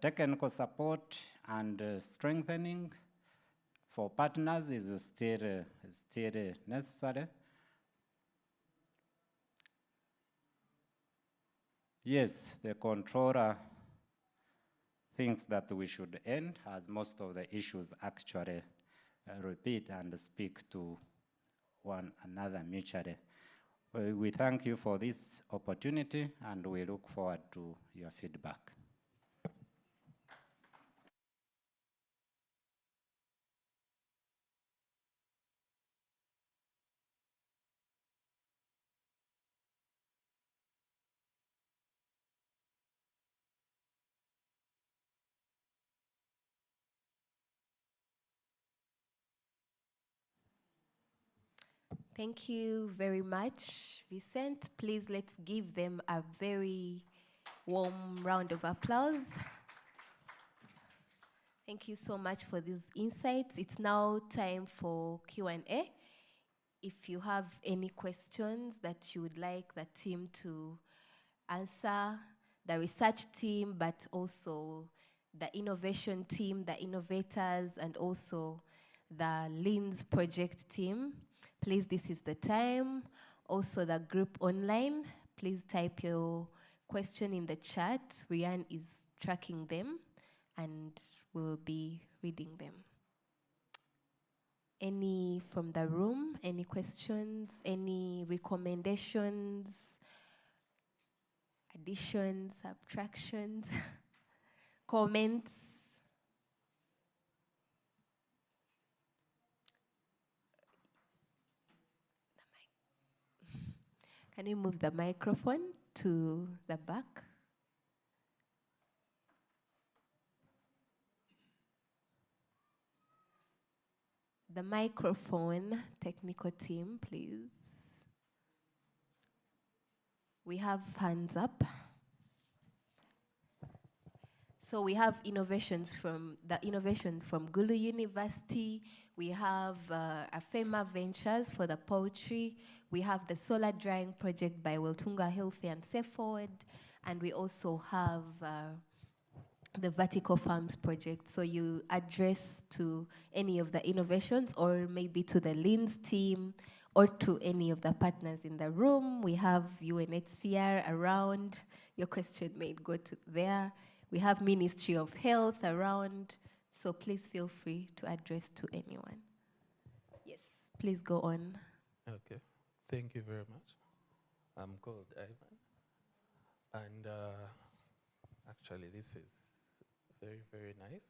Technical support and strengthening for partners is still necessary. Yes, the controller thinks that we should end, as most of the issues actually repeat and speak to one another mutually. We thank you for this opportunity, and we look forward to your feedback. Thank you very much, Vicent. Please let's give them a very warm round of applause. Thank you so much for these insights. It's now time for Q&A. If you have any questions that you would like the team to answer, the research team, but also the innovation team, the innovators, and also the LINS project team, please, this is the time. Also, the group online, please type your question in the chat. Rian is tracking them, and we will be reading them. Any from the room? Any questions? Any recommendations? Additions, subtractions, comments? Can you move the microphone to the back? The microphone, technical team, please. We have hands up. So we have innovations from Gulu University. We have Afema Ventures for the poultry. We have the solar drying project by Weltunga Healthy and Safe Forward. And we also have the vertical farms project. So you address to any of the innovations or maybe to the LINS team or to any of the partners in the room. We have UNHCR around. Your question may go to there. We have Ministry of Health around. So please feel free to address to anyone. Yes, please go on. Okay, thank you very much. I'm called Ivan. And actually, this is very, very nice.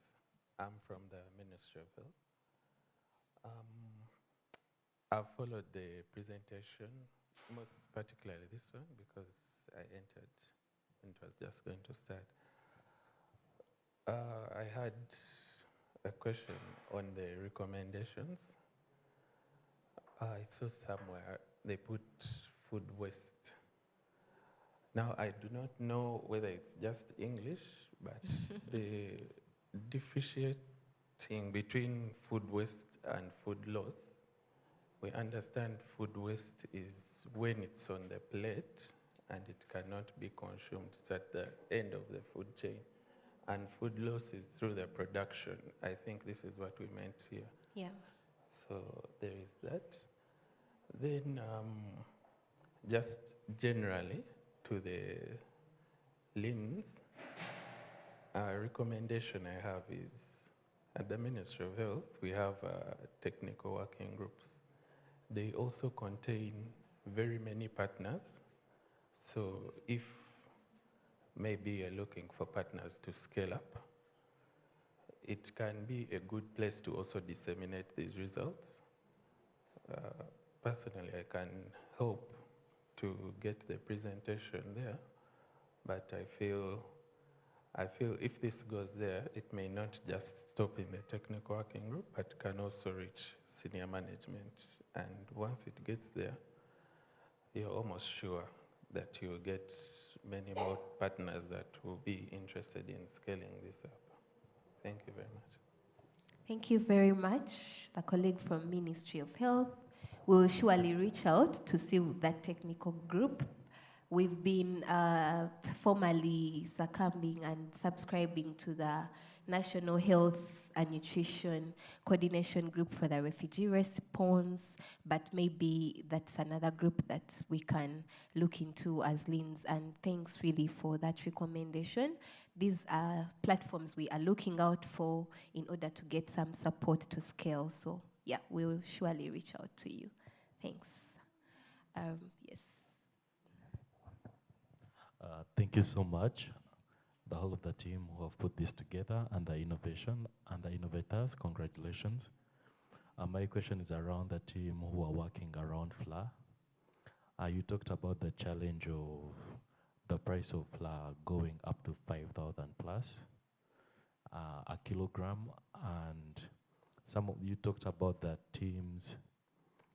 I'm from the Ministry of Health. I've followed the presentation, most particularly this one, because I entered and it was just going to start. I had a question on the recommendations. I saw somewhere they put food waste. Now, I do not know whether it's just English, but the differentiating between food waste and food loss, we understand food waste is when it's on the plate and it cannot be consumed. It's at the end of the food chain. And food loss is through the production. I think this is what we meant here. Yeah. So there is that. Then just generally to the LINS, a recommendation I have is at the Ministry of Health, we have technical working groups. They also contain very many partners. So if maybe you're looking for partners to scale up, it can be a good place to also disseminate these results. Personally, I can hope to get the presentation there, but I feel if this goes there, it may not just stop in the technical working group, but can also reach senior management. And once it gets there, you're almost sure that you'll get many more partners that will be interested in scaling this up. Thank you very much. Thank you very much. The colleague from Ministry of Health will surely reach out to see that technical group. We've been formally succumbing and subscribing to the National Health and Nutrition Coordination Group for the refugee response, but maybe that's another group that we can look into as LINS, and thanks really for that recommendation. These are platforms we are looking out for in order to get some support to scale. So yeah, we'll surely reach out to you. Thanks. Yes. Thank you so much, the whole of the team who have put this together, and the innovation and the innovators. Congratulations. My question is around the team who are working around flour. You talked about the challenge of the price of flour going up to 5,000 plus a kilogram, and some of you talked about that teams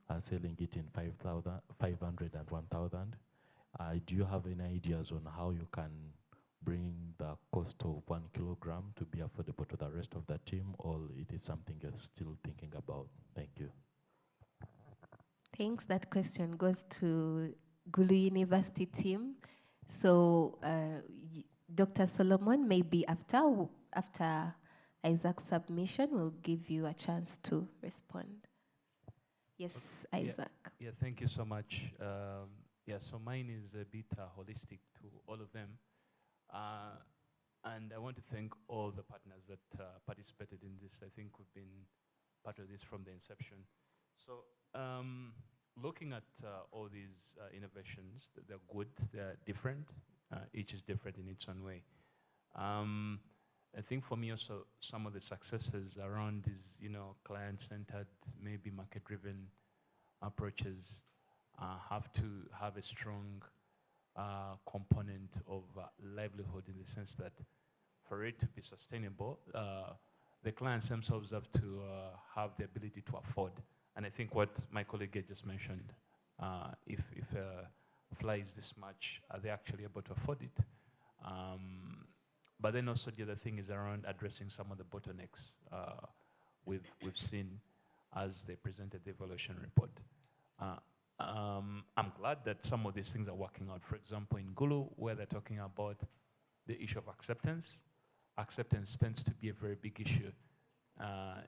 are selling it in 500 and 1,000. Do you have any ideas on how you can bring the cost of 1 kilogram to be affordable to the rest of the team, or it is something you're still thinking about? Thank you. Thanks. That question goes to Gulu University team. So Dr. Solomon, maybe after Isaac's submission, we'll give you a chance to respond. Yes, Isaac. Yeah, thank you so much. Yeah, so mine is a bit holistic to all of them. And I want to thank all the partners that participated in this. I think we've been part of this from the inception. So looking at all these innovations, they're good, they're different. Each is different in its own way. I think for me also, some of the successes around these, client-centered, maybe market-driven approaches have to have a strong component of livelihood, in the sense that for it to be sustainable, the clients themselves have to have the ability to afford. And I think what my colleague just mentioned, if flour is this much, are they actually able to afford it? But then also the other thing is around addressing some of the bottlenecks we've seen as they presented the evaluation report. I'm glad that some of these things are working out. For example, in Gulu, where they're talking about the issue of acceptance. Acceptance tends to be a very big issue,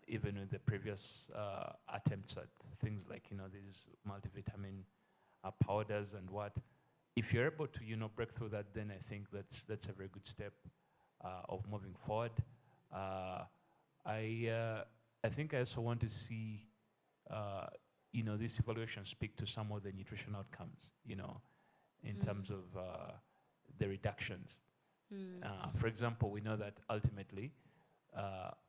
even with the previous attempts at things like, these multivitamin powders and what. If you're able to, break through that, then I think that's a very good step of moving forward. I think I also want to see this evaluation speak to some of the nutrition outcomes, in terms of the reductions. For example, we know that ultimately,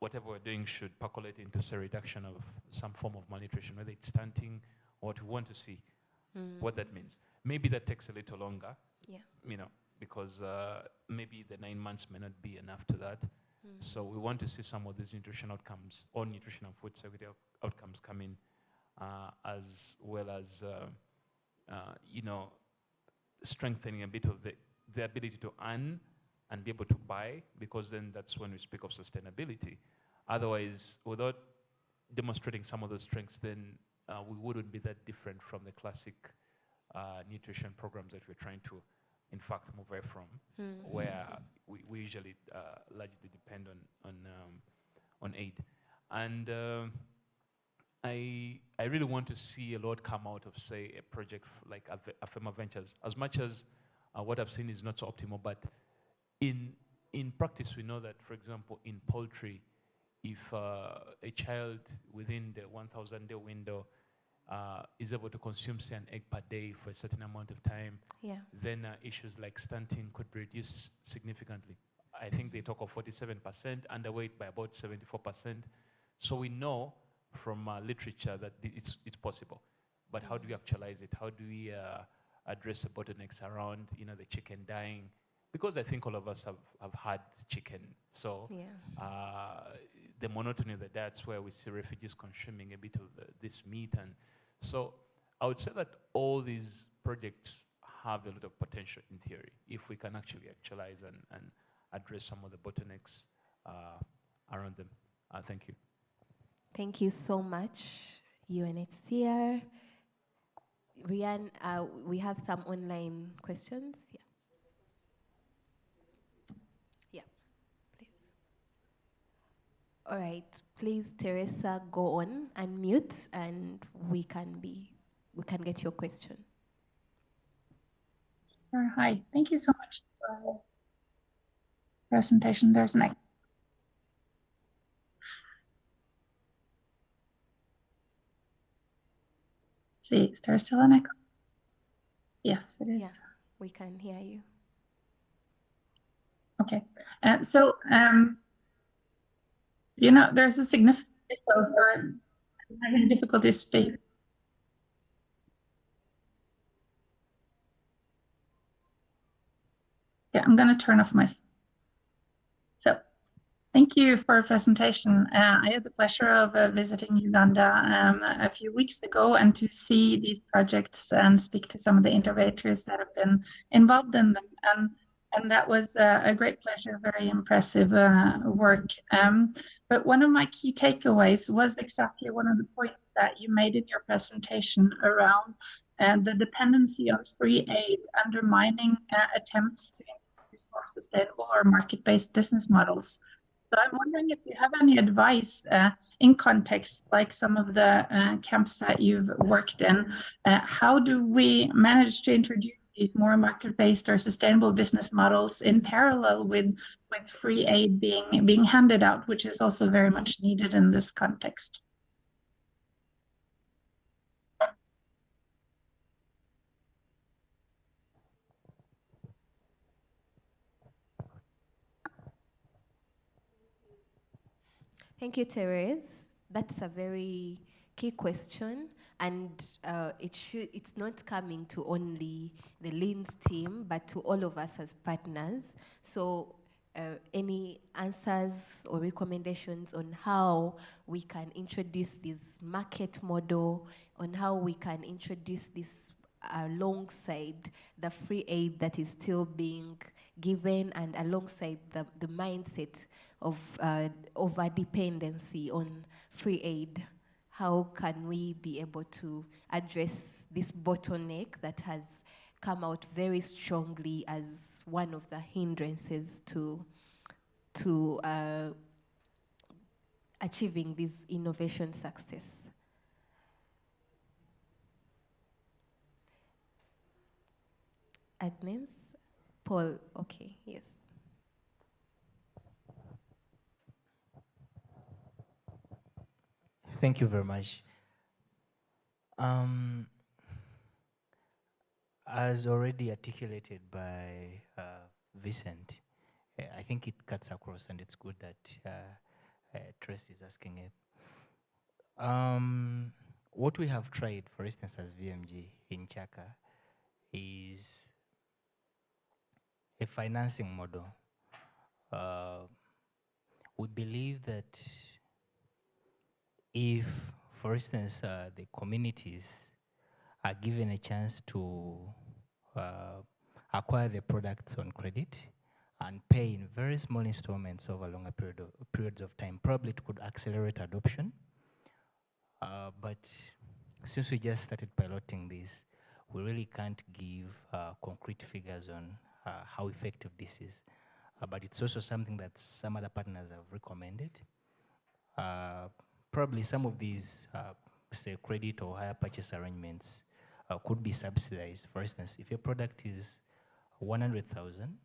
whatever we're doing should percolate into, say, reduction of some form of malnutrition, whether it's stunting or what we want to see, what that means. Maybe that takes a little longer, because maybe the 9 months may not be enough to that. So we want to see some of these nutrition outcomes or nutrition and food security outcomes coming, as well as strengthening a bit of the ability to earn and be able to buy, because then that's when we speak of sustainability. Otherwise, without demonstrating some of those strengths, then we wouldn't be that different from the classic nutrition programs that we're trying to, in fact, move away from, where we usually largely depend on aid. And I really want to see a lot come out of, say, a project like Afema Ventures. As much as what I've seen is not so optimal, but in practice, we know that, for example, in poultry, if a child within the 1,000-day window is able to consume, say, an egg per day for a certain amount of time, then issues like stunting could be reduced significantly. I think they talk of 47%, underweight by about 74%. So we know from literature that it's possible. But how do we actualize it? How do we address the bottlenecks around, the chicken dying? Because I think all of us have had chicken. So the monotony of the diets where we see refugees consuming a bit of this meat. And so I would say that all these projects have a lot of potential in theory, if we can actually actualize and address some of the bottlenecks around them. Thank you. Thank you so much, UNHCR. Rian, we have some online questions. Yeah, please. All right, please, Teresa, go on, unmute, and we can get your question. Sure. Hi, thank you so much for the presentation. There's an echo. See, is there still an echo? Yes, it is. Yeah, we can hear you. Okay, so there's a significant echo, so I'm having difficulty speaking. Yeah, I'm going to turn off my. So, thank you for a presentation. I had the pleasure of visiting Uganda a few weeks ago, and to see these projects and speak to some of the innovators that have been involved in them. And that was a great pleasure, very impressive work. But one of my key takeaways was exactly one of the points that you made in your presentation around the dependency on free aid undermining attempts to introduce more sustainable or market-based business models. So I'm wondering if you have any advice in context, like some of the camps that you've worked in. How do we manage to introduce these more market-based or sustainable business models in parallel with free aid being handed out, which is also very much needed in this context? Thank you, Therese. That's a very key question, and it's not coming to only the LINS team, but to all of us as partners. So any answers or recommendations on how we can introduce this market model, on how we can introduce this alongside the free aid that is still being given, and alongside the mindset of over-dependency on free aid. How can we be able to address this bottleneck that has come out very strongly as one of the hindrances to achieving this innovation success? Agnes? Paul, okay, yes. Thank you very much. As already articulated by Vincent, I think it cuts across, and it's good that Trace is asking it. What we have tried, for instance, as VMG in Kyaka, is a financing model we believe that if, for instance, the communities are given a chance to acquire the products on credit and pay in very small installments over longer periods of time, probably it could accelerate adoption. But since we just started piloting this, we really can't give concrete figures on how effective this is. But it's also something that some other partners have recommended. Probably some of these, say, credit or hire purchase arrangements could be subsidized. For instance, if your product is 100,000,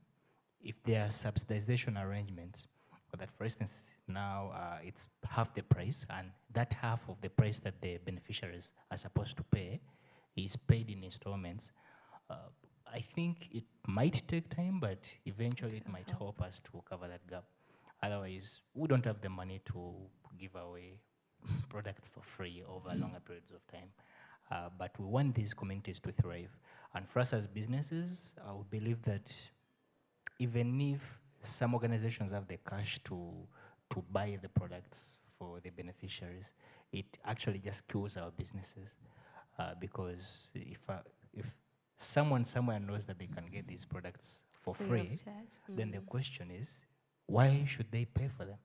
if there are subsidization arrangements, that, for instance, now it's half the price, and that half of the price that the beneficiaries are supposed to pay is paid in installments. I think it might take time, but eventually it might help us to cover that gap. Otherwise, we don't have the money to give away products for free over longer periods of time. But we want these communities to thrive. And for us as businesses, I would believe that even if some organizations have the cash to buy the products for the beneficiaries, it actually just kills our businesses. Because if someone somewhere knows that they can get these products for free, then the question is, why should they pay for them?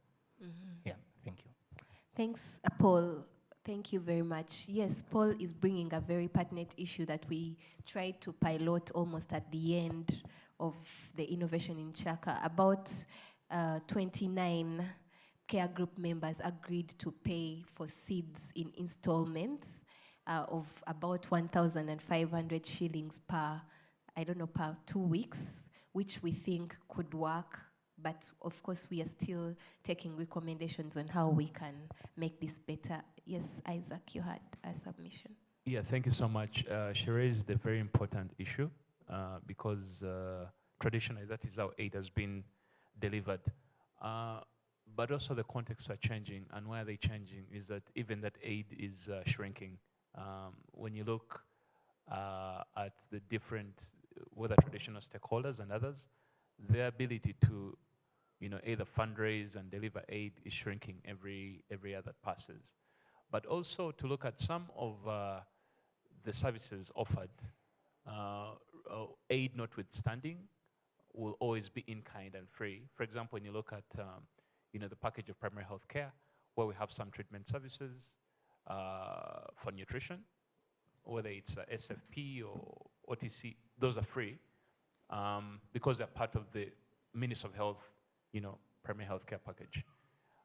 Yeah, thank you. Thanks, Paul. Thank you very much. Yes, Paul is bringing a very pertinent issue that we tried to pilot almost at the end of the innovation in Kyaka. About 29 care group members agreed to pay for seeds in installments of about 1,500 shillings per, per 2 weeks, which we think could work. But of course, we are still taking recommendations on how we can make this better. Yes, Isaac, you had a submission. Yeah, thank you so much. She raised a very important issue because traditionally that is how aid has been delivered. But also the contexts are changing, and why are they changing is that even that aid is shrinking. When you look at the different, whether traditional stakeholders and others, their ability to either fundraise and deliver aid is shrinking every year that passes. But also to look at some of the services offered, aid notwithstanding, will always be in kind and free. For example, when you look at the package of primary health care, where we have some treatment services for nutrition, whether it's SFP or OTC, those are free because they're part of the Ministry of Health, primary health care package.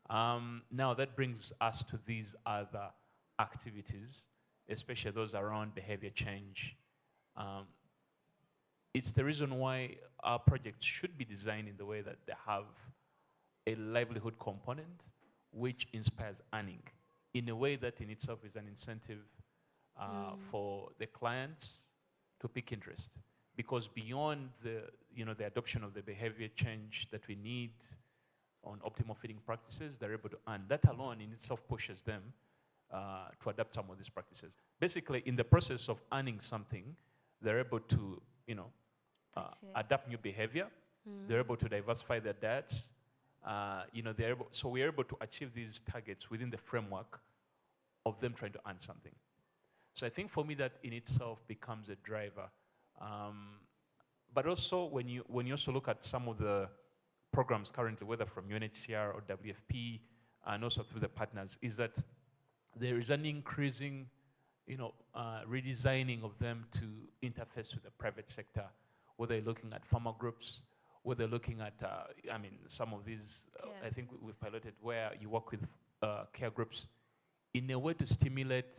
Now that brings us to these other activities, especially those around behavior change. It's the reason why our projects should be designed in the way that they have a livelihood component which inspires earning in a way that in itself is an incentive for the clients to pick interest. Because beyond the adoption of the behavior change that we need on optimal feeding practices, they're able to earn. That alone in itself pushes them to adapt some of these practices. Basically, in the process of earning something, they're able to, adapt new behavior. They're able to diversify their diets. So we're able to achieve these targets within the framework of them trying to earn something. So I think for me that in itself becomes a driver. But also when you also look at some of the programs currently, whether from UNHCR or WFP, and also through the partners, is that there is an increasing, redesigning of them to interface with the private sector, whether you're looking at farmer groups, whether you're looking at, some of these, I think we've piloted where you work with care groups in a way to stimulate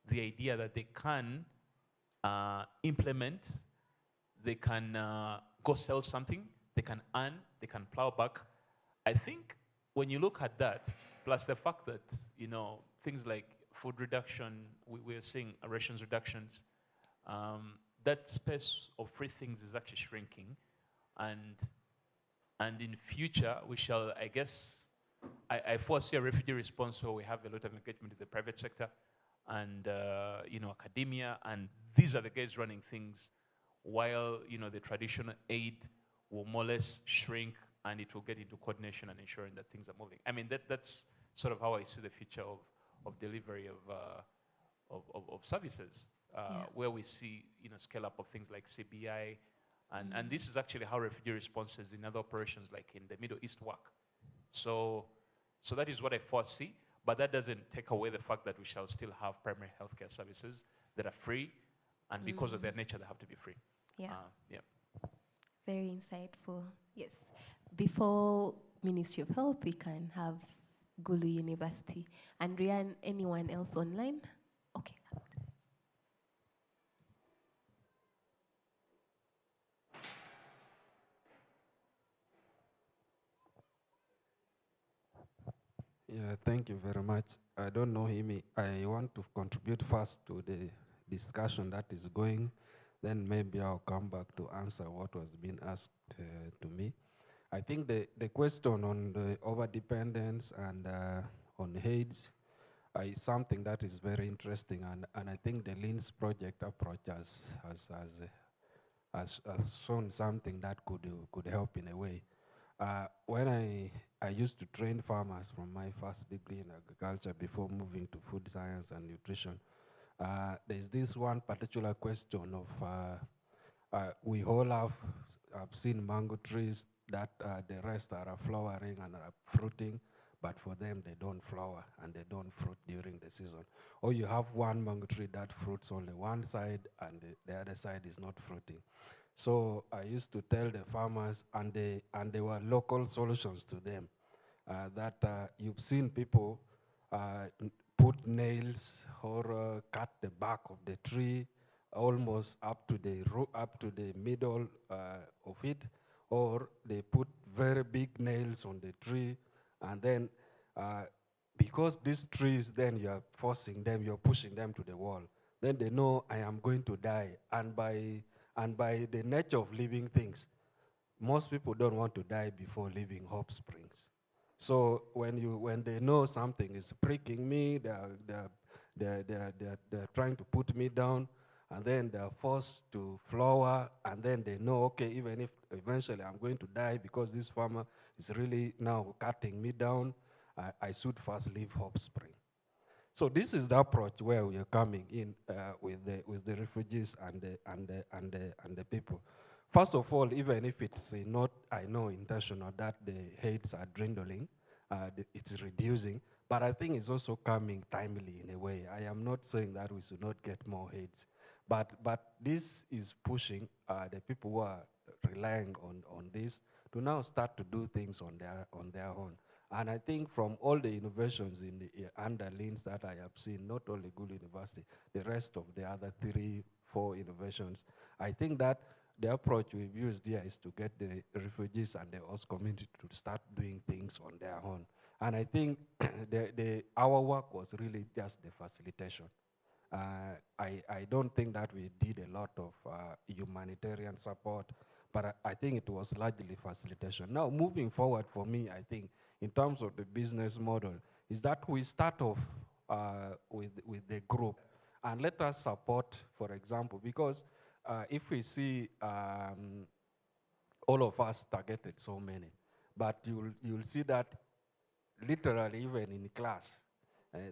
the idea that they can implement, they can go sell something, they can earn, they can plow back. I think when you look at that, plus the fact that, things like food reduction, we're seeing rations reductions, that space of free things is actually shrinking. And in future, we shall, I guess, I foresee a refugee response where we have a lot of engagement with the private sector and, academia, and these are the guys running things while, the traditional aid will more or less shrink and it will get into coordination and ensuring that things are moving. I mean, that's sort of how I see the future of delivery of services, where we see, scale up of things like CBI, and this is actually how refugee responses in other operations like in the Middle East work. So that is what I foresee, but that doesn't take away the fact that we shall still have primary healthcare services that are free, and because of their nature, they have to be free. Yeah. Yeah. Very insightful. Yes. Before Ministry of Health, we can have Gulu University. And Rian, anyone else online? Okay. Yeah, thank you very much. I don't know him. I want to contribute first to the discussion that is going. Then maybe I'll come back to answer what was being asked to me. I think the question on the overdependence and on AIDS is something that is very interesting, and I think the LINS project approach has shown something that could help in a way. When I used to train farmers from my first degree in agriculture before moving to food science and nutrition, there's this one particular question of we all have seen mango trees that the rest are flowering and are fruiting, but for them they don't flower and they don't fruit during the season. Or you have one mango tree that fruits only one side and the other side is not fruiting. So I used to tell the farmers, and there were local solutions to them, that you've seen people put nails or cut the bark of the tree almost up to the middle of it, or they put very big nails on the tree, and then because these trees, then you're forcing them, you're pushing them to the wall, then they know I am going to die, and by the nature of living things, most people don't want to die before leaving Hope Springs. So when they know something is pricking me, they're trying to put me down, and then they're forced to flower, and then they know, okay, even if eventually I'm going to die because this farmer is really now cutting me down, I should first leave Hope Spring. So this is the approach where we are coming in with the refugees and the people. First of all, even if it's not, I know, intentional that the heads are dwindling, it's reducing, but I think it's also coming timely in a way. I am not saying that we should not get more heads, but this is pushing the people who are relying on this to now start to do things on their own. And I think from all the innovations in the under LINS that I have seen, not only Gulu University, the rest of the other 3-4 innovations, I think that the approach we've used here is to get the refugees and the host community to start doing things on their own. And I think our work was really just the facilitation. I don't think that we did a lot of humanitarian support, but I think it was largely facilitation. Now, moving forward for me, I think, in terms of the business model, is that we start off with the group, and let us support, for example, because if we see all of us targeted so many, but you'll see that literally even in class,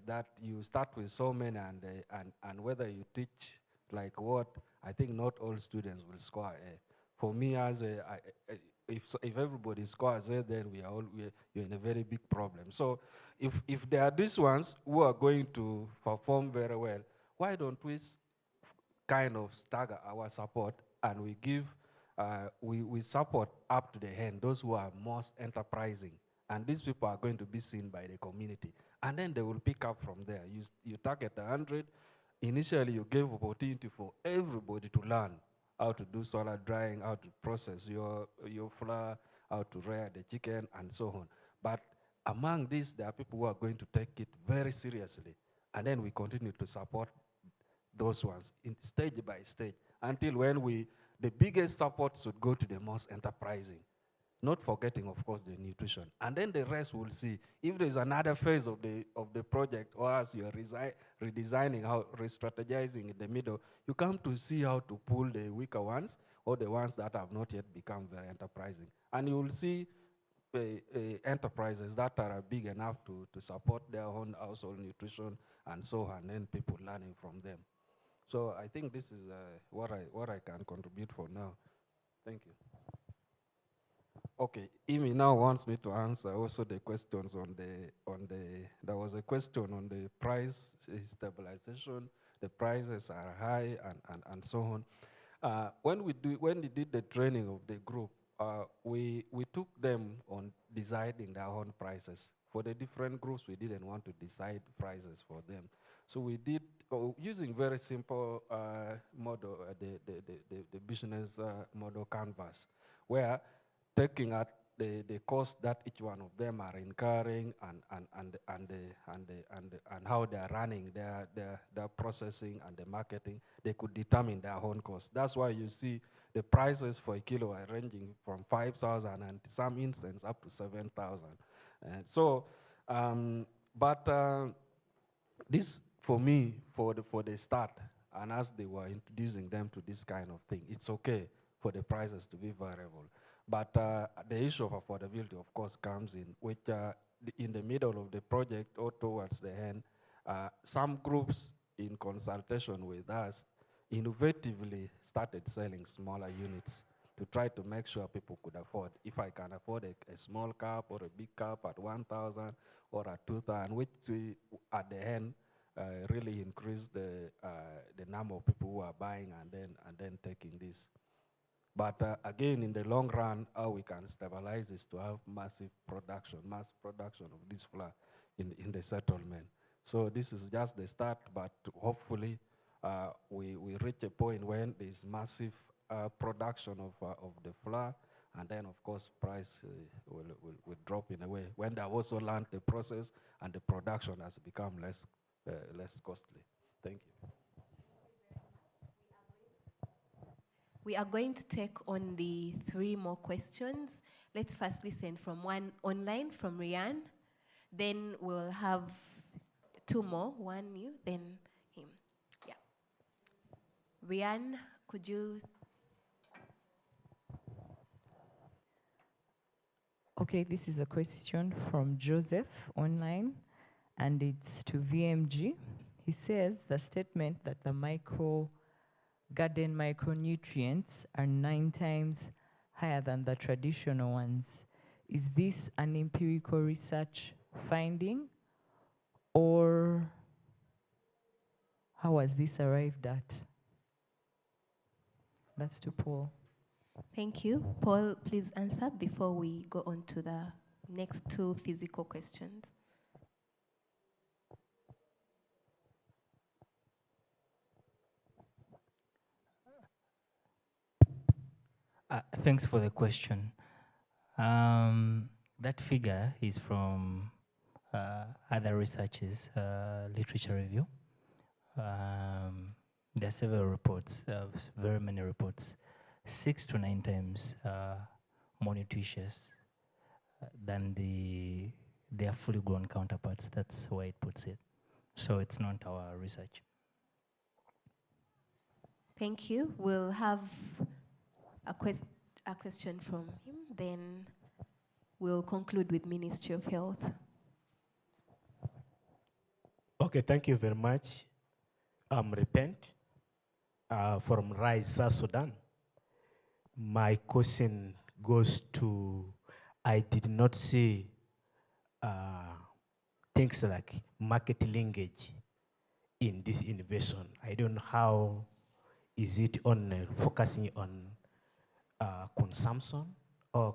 that you start with so many, and whether you teach like what, I think not all students will score A. For me, as if everybody scores A, then you're in a very big problem. So if there are these ones who are going to perform very well, why don't we kind of stagger our support, and we give, we support up to the end those who are most enterprising, and these people are going to be seen by the community, and then they will pick up from there. You target 100. Initially, you gave opportunity for everybody to learn how to do solar drying, how to process your flour, how to rear the chicken, and so on. But among these, there are people who are going to take it very seriously, and then we continue to support those ones in stage by stage until when the biggest support should go to the most enterprising, not forgetting, of course, the nutrition. And then the rest we'll see. If there's another phase of the project, or as you're redesigning, re-strategizing in the middle, you come to see how to pull the weaker ones or the ones that have not yet become very enterprising. And you will see enterprises that are big enough to support their own household nutrition and so on, and people learning from them. So I think this is what I can contribute for now. Thank you. Okay, Amy now wants me to answer also the questions there was a question on the price stabilization, the prices are high and so on. When we did the training of the group, we took them on deciding their own prices. For the different groups, we didn't want to decide prices for them. So we did, using very simple model, the business model canvas, where taking at the cost that each one of them are incurring and how they are running their processing and the marketing, they could determine their own cost. That's why you see the prices for a kilo are ranging from 5,000 and in some instances up to 7,000. So, this for me, for the start, and as they were introducing them to this kind of thing, it's okay for the prices to be variable. But the issue of affordability, of course, comes in, which in the middle of the project or towards the end, some groups in consultation with us innovatively started selling smaller units to try to make sure people could afford. If I can afford a small cup or a big cup at 1,000 or at 2,000, which at the end really increased the number of people who are buying and then taking this. But again, in the long run, how we can stabilize is to have mass production of this flour in the settlement. So this is just the start, but hopefully we reach a point when there's massive production of the flour, and then of course price will drop in a way when they have also learned the process and the production has become less costly. Thank you. We are going to take on the 3 more questions. Let's first listen from one online from Ryan. Then we'll have 2 more, one you, then him. Yeah. Ryan, could you? Okay, this is a question from Joseph online, and it's to VMG. He says the statement that the garden micronutrients are 9 times higher than the traditional ones. Is this an empirical research finding, or how was this arrived at? That's to Paul. Thank you. Paul, please answer before we go on to the next 2 physical questions. Thanks for the question. That figure is from other researches, literature review. There are several reports, very many reports, 6 to 9 times more nutritious than their fully grown counterparts. That's why it puts it. So it's not our research. Thank you. We'll have a question from him, then we'll conclude with Ministry of Health. Okay, thank you very much. I'm Repent from Rise, South Sudan. My question goes to, I did not see things like market linkage in this innovation. I don't know how is it on focusing on consumption or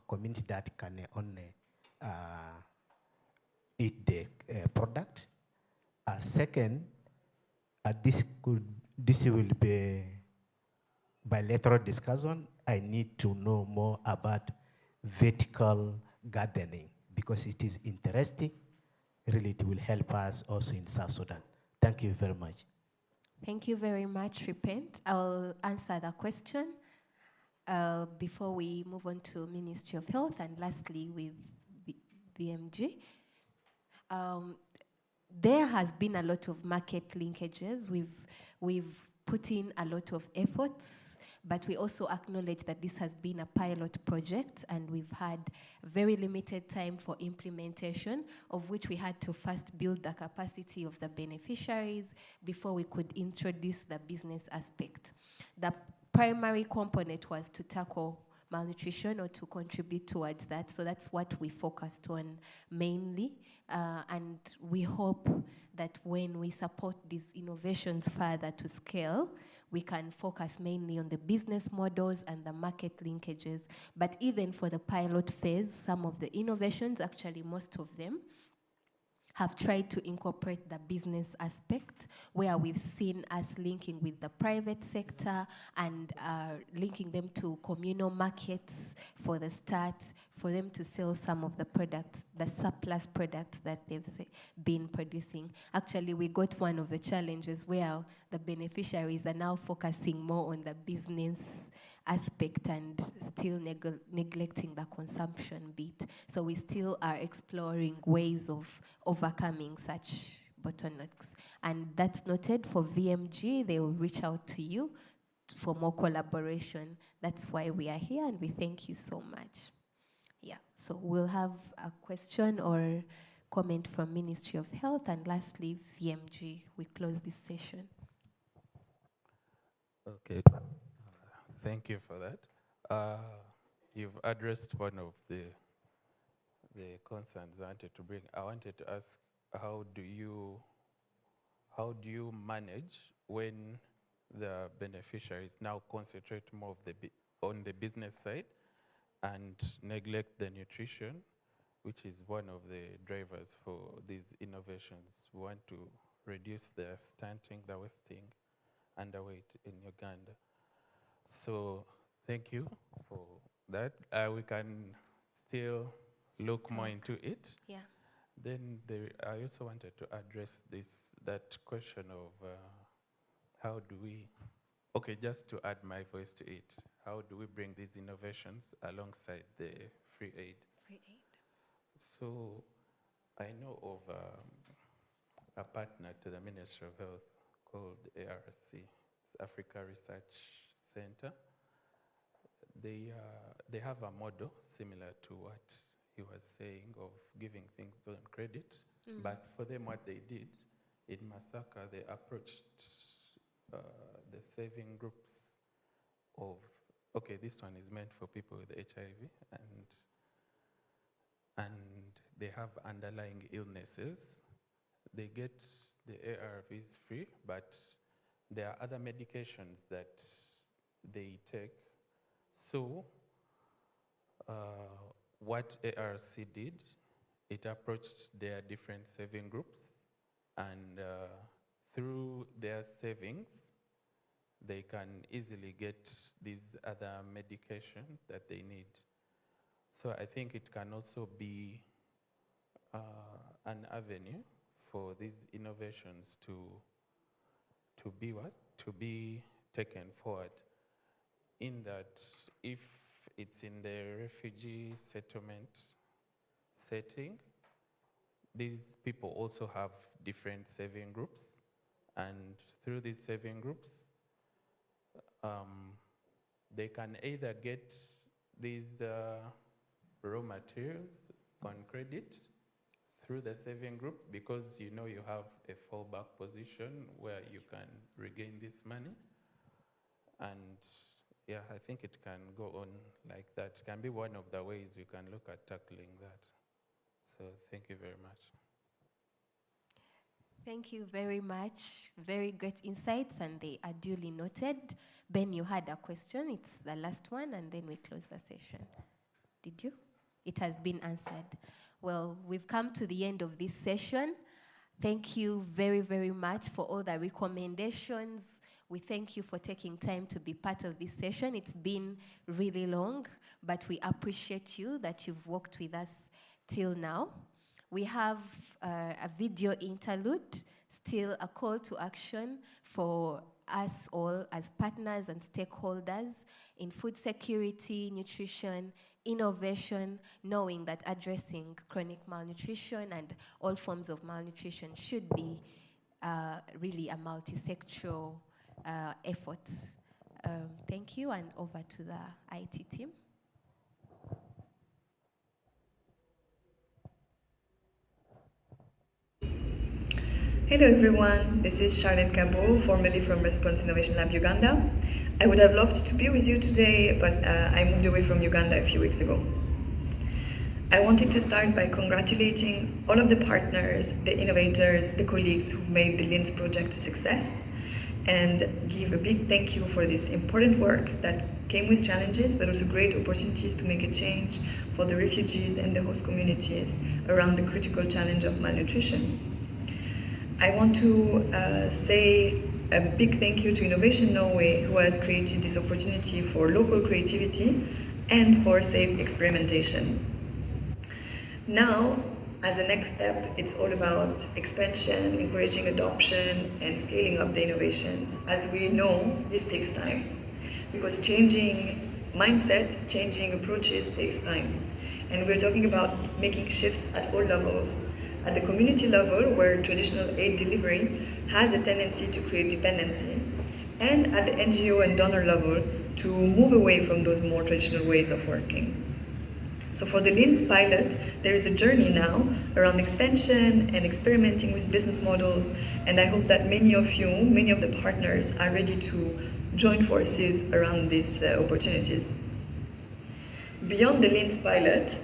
community that can only eat the product. Second, this will be bilateral discussion. I need to know more about vertical gardening because it is interesting. Really, it will help us also in South Sudan. Thank you very much. Thank you very much, Repent. I'll answer the question before we move on to Ministry of Health and lastly with BMG. There has been a lot of market linkages. We've put in a lot of efforts, But we also acknowledge that this has been a pilot project and we've had very limited time for implementation, of which we had to first build the capacity of the beneficiaries before we could introduce the business aspect. The primary component was to tackle malnutrition or to contribute towards that. So that's what we focused on mainly. And we hope that when we support these innovations further to scale, we can focus mainly on the business models and the market linkages. But even for the pilot phase, some of the innovations, actually most of them, have tried to incorporate the business aspect, where we've seen us linking with the private sector and linking them to communal markets for the start, for them to sell some of the products, the surplus products that they've been producing. Actually, we got one of the challenges where the beneficiaries are now focusing more on the business aspect and still neglecting the consumption bit. So we still are exploring ways of overcoming such bottlenecks. And that's noted for VMG. They will reach out to you for more collaboration. That's why we are here, and we thank you so much. Yeah, so we'll have a question or comment from Ministry of Health, and lastly, VMG. We close this session. Okay. Thank you for that. You've addressed one of the concerns I wanted to bring. I wanted to ask, how do you manage when the beneficiaries now concentrate more of on the business side and neglect the nutrition, which is one of the drivers for these innovations? We want to reduce the stunting, the wasting, underweight in Uganda. So thank you for that. We can still look more into it. Yeah. Then I also wanted to address that question of how do we, just to add my voice to it, how do we bring these innovations alongside the free aid? Free aid. So I know of a partner to the Ministry of Health called ARC, it's Africa Research Center. They have a model similar to what he was saying of giving things on credit. But for them, what they did in Masaka, they approached the saving groups of, this one is meant for people with HIV, and they have underlying illnesses. They get the ARVs free, but there are other medications that they take. So what ARC did, it approached their different saving groups, and through their savings, they can easily get these other medication that they need. So I think it can also be an avenue for these innovations to be taken forward, in that if it's in the refugee settlement setting, these people also have different saving groups, and through these saving groups, they can either get these raw materials on credit through the saving group, because you have a fallback position where you can regain this money. And yeah, I think it can go on like that. It can be one of the ways we can look at tackling that. So thank you very much. Thank you very much. Very great insights, and they are duly noted. Ben, you had a question. It's the last one, and then we close the session. Did you? It has been answered. Well, we've come to the end of this session. Thank you very, very much for all the recommendations. We thank you for taking time to be part of this session. It's been really long, but we appreciate you that you've worked with us till now. We have a video interlude, still a call to action for us all as partners and stakeholders in food security, nutrition, innovation, knowing that addressing chronic malnutrition and all forms of malnutrition should be really a multi-sectoral effort Thank you, and over to the IT team. Hello everyone, this is Charlotte Cabo, formerly from Response Innovation Lab Uganda. I would have loved to be with you today, but I moved away from Uganda a few weeks ago. I wanted to start by congratulating all of the partners, the innovators, the colleagues who've made the LINS project a success, and give a big thank you for this important work that came with challenges, but also great opportunities to make a change for the refugees and the host communities around the critical challenge of malnutrition. I want to say a big thank you to Innovation Norway, who has created this opportunity for local creativity and for safe experimentation. Now, as a next step, it's all about expansion, encouraging adoption, and scaling up the innovations. As we know, this takes time, because changing mindset, changing approaches takes time. And we're talking about making shifts at all levels. At the community level, where traditional aid delivery has a tendency to create dependency, and at the NGO and donor level, to move away from those more traditional ways of working. So for the LINS pilot, there is a journey now around expansion and experimenting with business models, and I hope that many of you, many of the partners, are ready to join forces around these opportunities. Beyond the LINS pilot,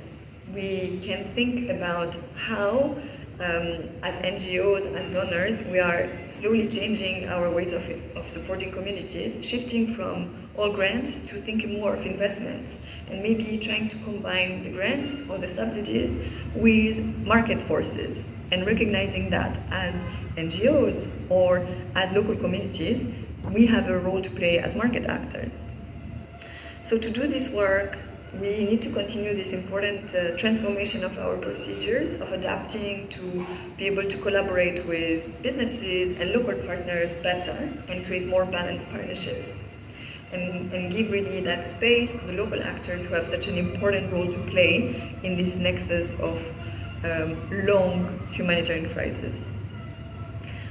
we can think about how, as NGOs, as donors, we are slowly changing our ways of supporting communities, shifting from all grants to thinking more of investments, and maybe trying to combine the grants or the subsidies with market forces, and recognizing that as NGOs or as local communities, we have a role to play as market actors. So to do this work, we need to continue this important transformation of our procedures, of adapting to be able to collaborate with businesses and local partners better and create more balanced partnerships. And give really that space to the local actors who have such an important role to play in this nexus of long humanitarian crisis.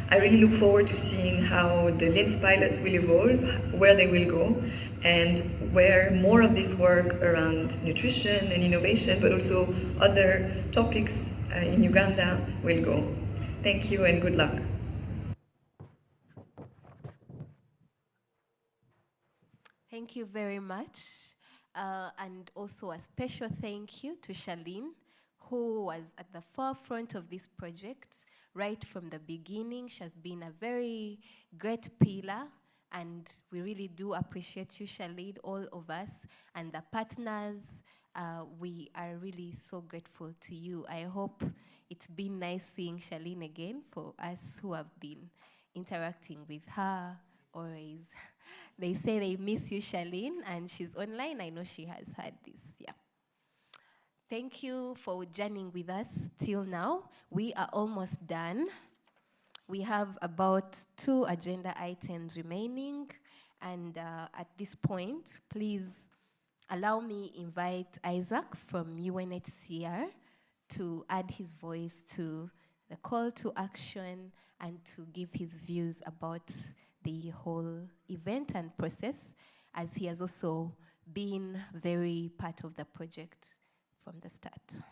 I really look forward to seeing how the LINS pilots will evolve, where they will go, and where more of this work around nutrition and innovation, but also other topics in Uganda will go. Thank you and good luck. Thank you very much. And also a special thank you to Charlene, who was at the forefront of this project right from the beginning. She has been a very great pillar, and we really do appreciate you, Charlene, all of us, and the partners. We are really so grateful to you. I hope it's been nice seeing Charlene again for us who have been interacting with her always. They say they miss you, Charlene, and she's online. I know she has heard this, yeah. Thank you for journeying with us till now. We are almost done. We have about 2 agenda items remaining, and at this point, please allow me invite Isaac from UNHCR to add his voice to the call to action and to give his views about the whole event and process, as he has also been very part of the project from the start.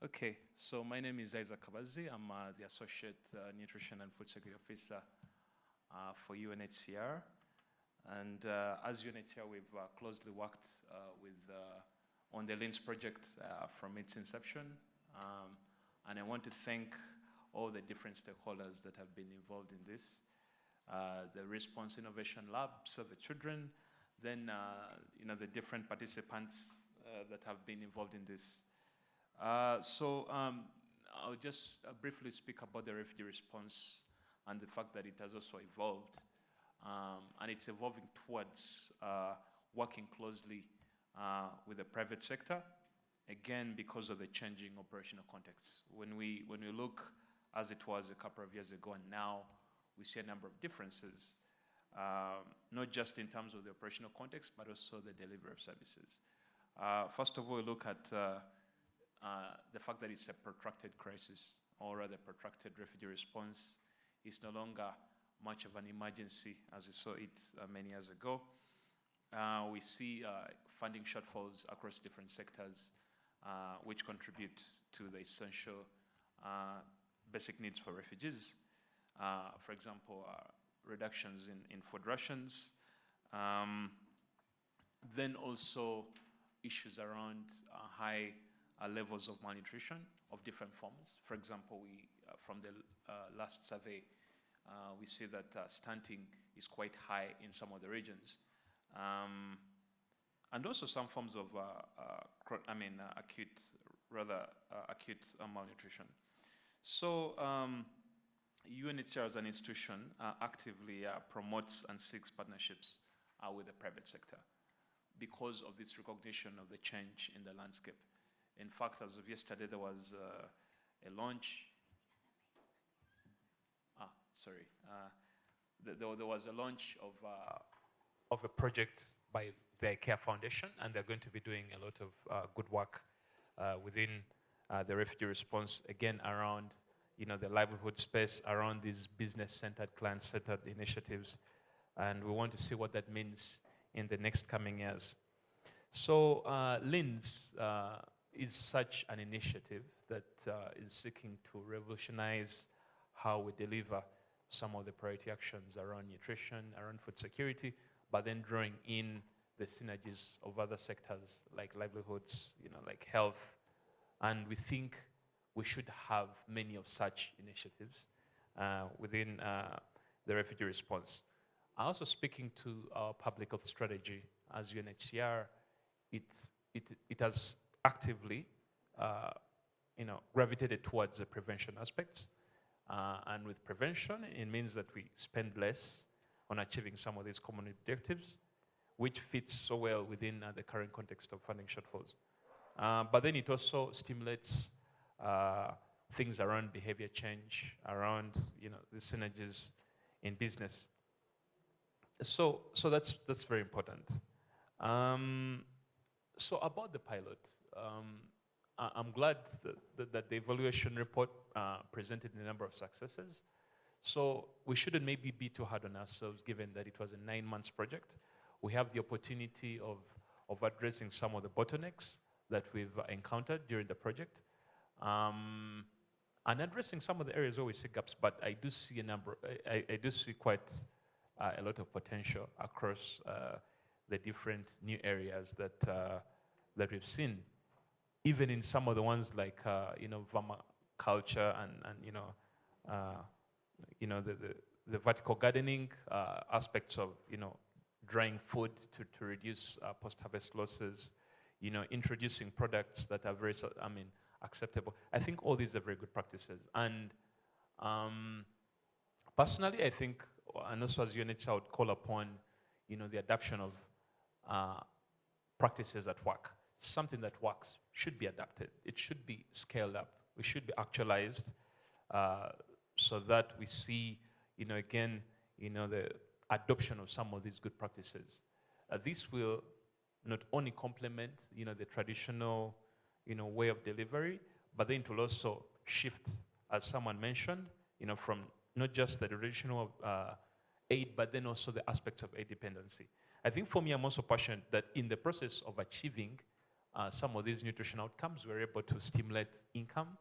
Okay, so my name is Isaac Kabazi. I'm the Associate Nutrition and Food Security Officer for UNHCR. And as UNHCR, we've closely worked on the LINS project from its inception. And I want to thank all the different stakeholders that have been involved in this. The Response Innovation Lab, Save the Children, then the different participants that have been involved in this. I'll just briefly speak about the refugee response and the fact that it has also evolved. And it's evolving towards working closely with the private sector, again, because of the changing operational context. When we look as it was a couple of years ago and now, we see a number of differences, not just in terms of the operational context, but also the delivery of services. First of all, look at the fact that it's a protracted crisis, or rather protracted refugee response. It's no longer much of an emergency as we saw it many years ago. We see funding shortfalls across different sectors, which contribute to the essential basic needs for refugees. For example, reductions in food rations. Then also issues around high levels of malnutrition of different forms. For example, from the last survey, we see that stunting is quite high in some of the regions. And also some forms of acute malnutrition. So UNHCR as an institution actively promotes and seeks partnerships with the private sector because of this recognition of the change in the landscape. In fact, as of yesterday, there was a launch. There was a launch of a project by the Care Foundation, and they're going to be doing a lot of good work within the refugee response, again, around the livelihood space, around these business-centered, client-centered initiatives. And we want to see what that means in the next coming years. So LINS is such an initiative that is seeking to revolutionize how we deliver some of the priority actions around nutrition, around food security, but then drawing in the synergies of other sectors like livelihoods, like health. And we think we should have many of such initiatives within the refugee response. Also speaking to our public health strategy as UNHCR, it has actively gravitated towards the prevention aspects. And with prevention, it means that we spend less on achieving some of these common objectives, which fits so well within the current context of funding shortfalls. But then it also stimulates things around behavior change, around the synergies in business. So that's very important. So about the pilot, I'm glad that the evaluation report presented a number of successes. So we shouldn't maybe be too hard on ourselves, given that it was a 9-month project. We have the opportunity of addressing some of the bottlenecks that we've encountered during the project, and addressing some of the areas where we see gaps. But I do see I do see quite a lot of potential across the different new areas that we've seen, even in some of the ones like vermiculture and the vertical gardening aspects of drying food to reduce post-harvest losses, introducing products that are very acceptable. I think all these are very good practices. And personally, I think, and also as UNHCR, I would call upon the adoption of practices that work. Something that works should be adapted. It should be scaled up. It should be actualized so that we see, again, the adoption of some of these good practices. This will not only complement, the traditional, way of delivery, but then it will also shift, as someone mentioned, from not just the traditional aid, but then also the aspects of aid dependency. I think for me, I'm also passionate that in the process of achieving some of these nutrition outcomes, we're able to stimulate income,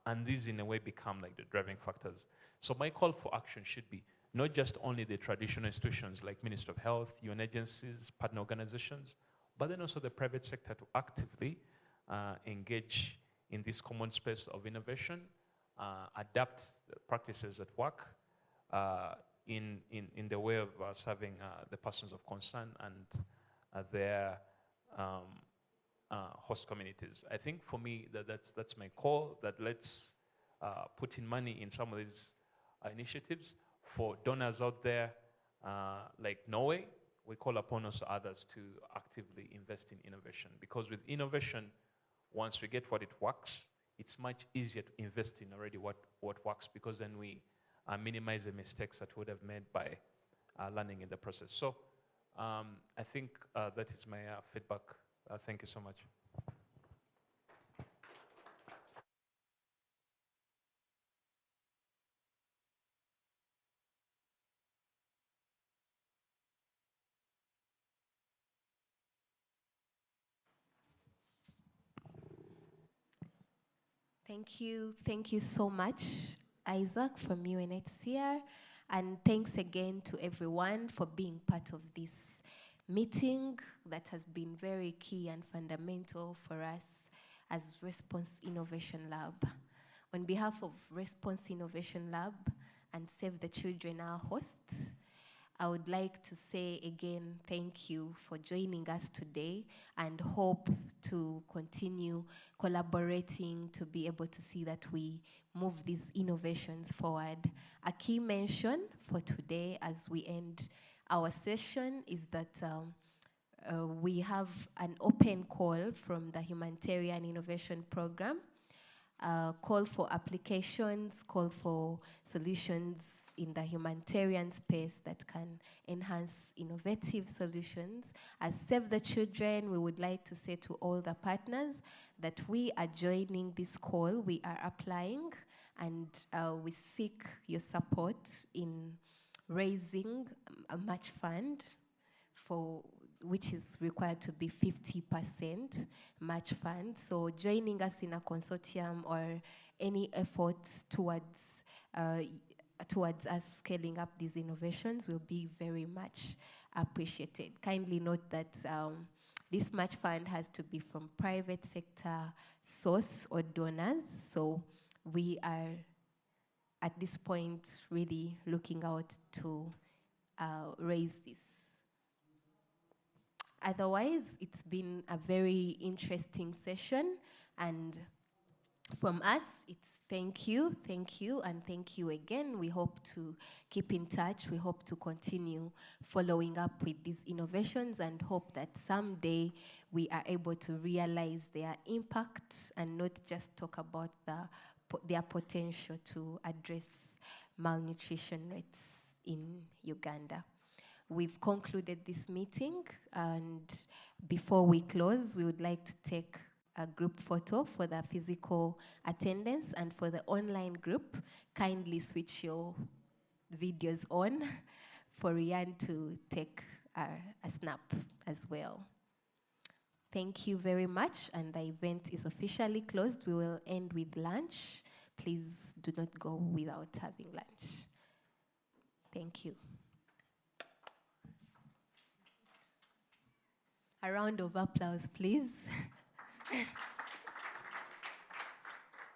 and these in a way become like the driving factors. So my call for action should be not just only the traditional institutions like Ministry of Health, UN agencies, partner organizations, but then also the private sector to actively engage in this common space of innovation, adapt practices that work in the way of serving the persons of concern and their host communities. I think for me that's my call, that let's put in money in some of these initiatives. For donors out there like Norway, we call upon also others to actively invest in innovation, because with innovation, once we get what it works, it's much easier to invest in already what works, because then we minimize the mistakes that we would have made by learning in the process. So I think that is my feedback. Thank you so much. Thank you so much, Isaac from UNHCR, and thanks again to everyone for being part of this meeting that has been very key and fundamental for us as Response Innovation Lab. On behalf of Response Innovation Lab and Save the Children, our hosts, I would like to say again, thank you for joining us today, and hope to continue collaborating to be able to see that we move these innovations forward. A key mention for today as we end our session is that we have an open call from the Humanitarian Innovation Program, call for applications, call for solutions in the humanitarian space that can enhance innovative solutions. As Save the Children, we would like to say to all the partners that we are joining this call, we are applying, and we seek your support in raising a match fund for which is required to be 50% match fund. So joining us in a consortium or any efforts towards us scaling up these innovations will be very much appreciated. Kindly note that this match fund has to be from private sector source or donors. So we are at this point really looking out to raise this. Otherwise, it's been a very interesting session, and from us, it's thank you, and thank you again. We hope to keep in touch. We hope to continue following up with these innovations and hope that someday we are able to realize their impact and not just talk about their potential to address malnutrition rates in Uganda. We've concluded this meeting, and before we close, we would like to take a group photo for the physical attendance, and for the online group, kindly switch your videos on for Ryan to take a snap as well. Thank you very much, and the event is officially closed. We will end with lunch. Please do not go without having lunch. Thank you. A round of applause, please.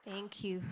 Thank you.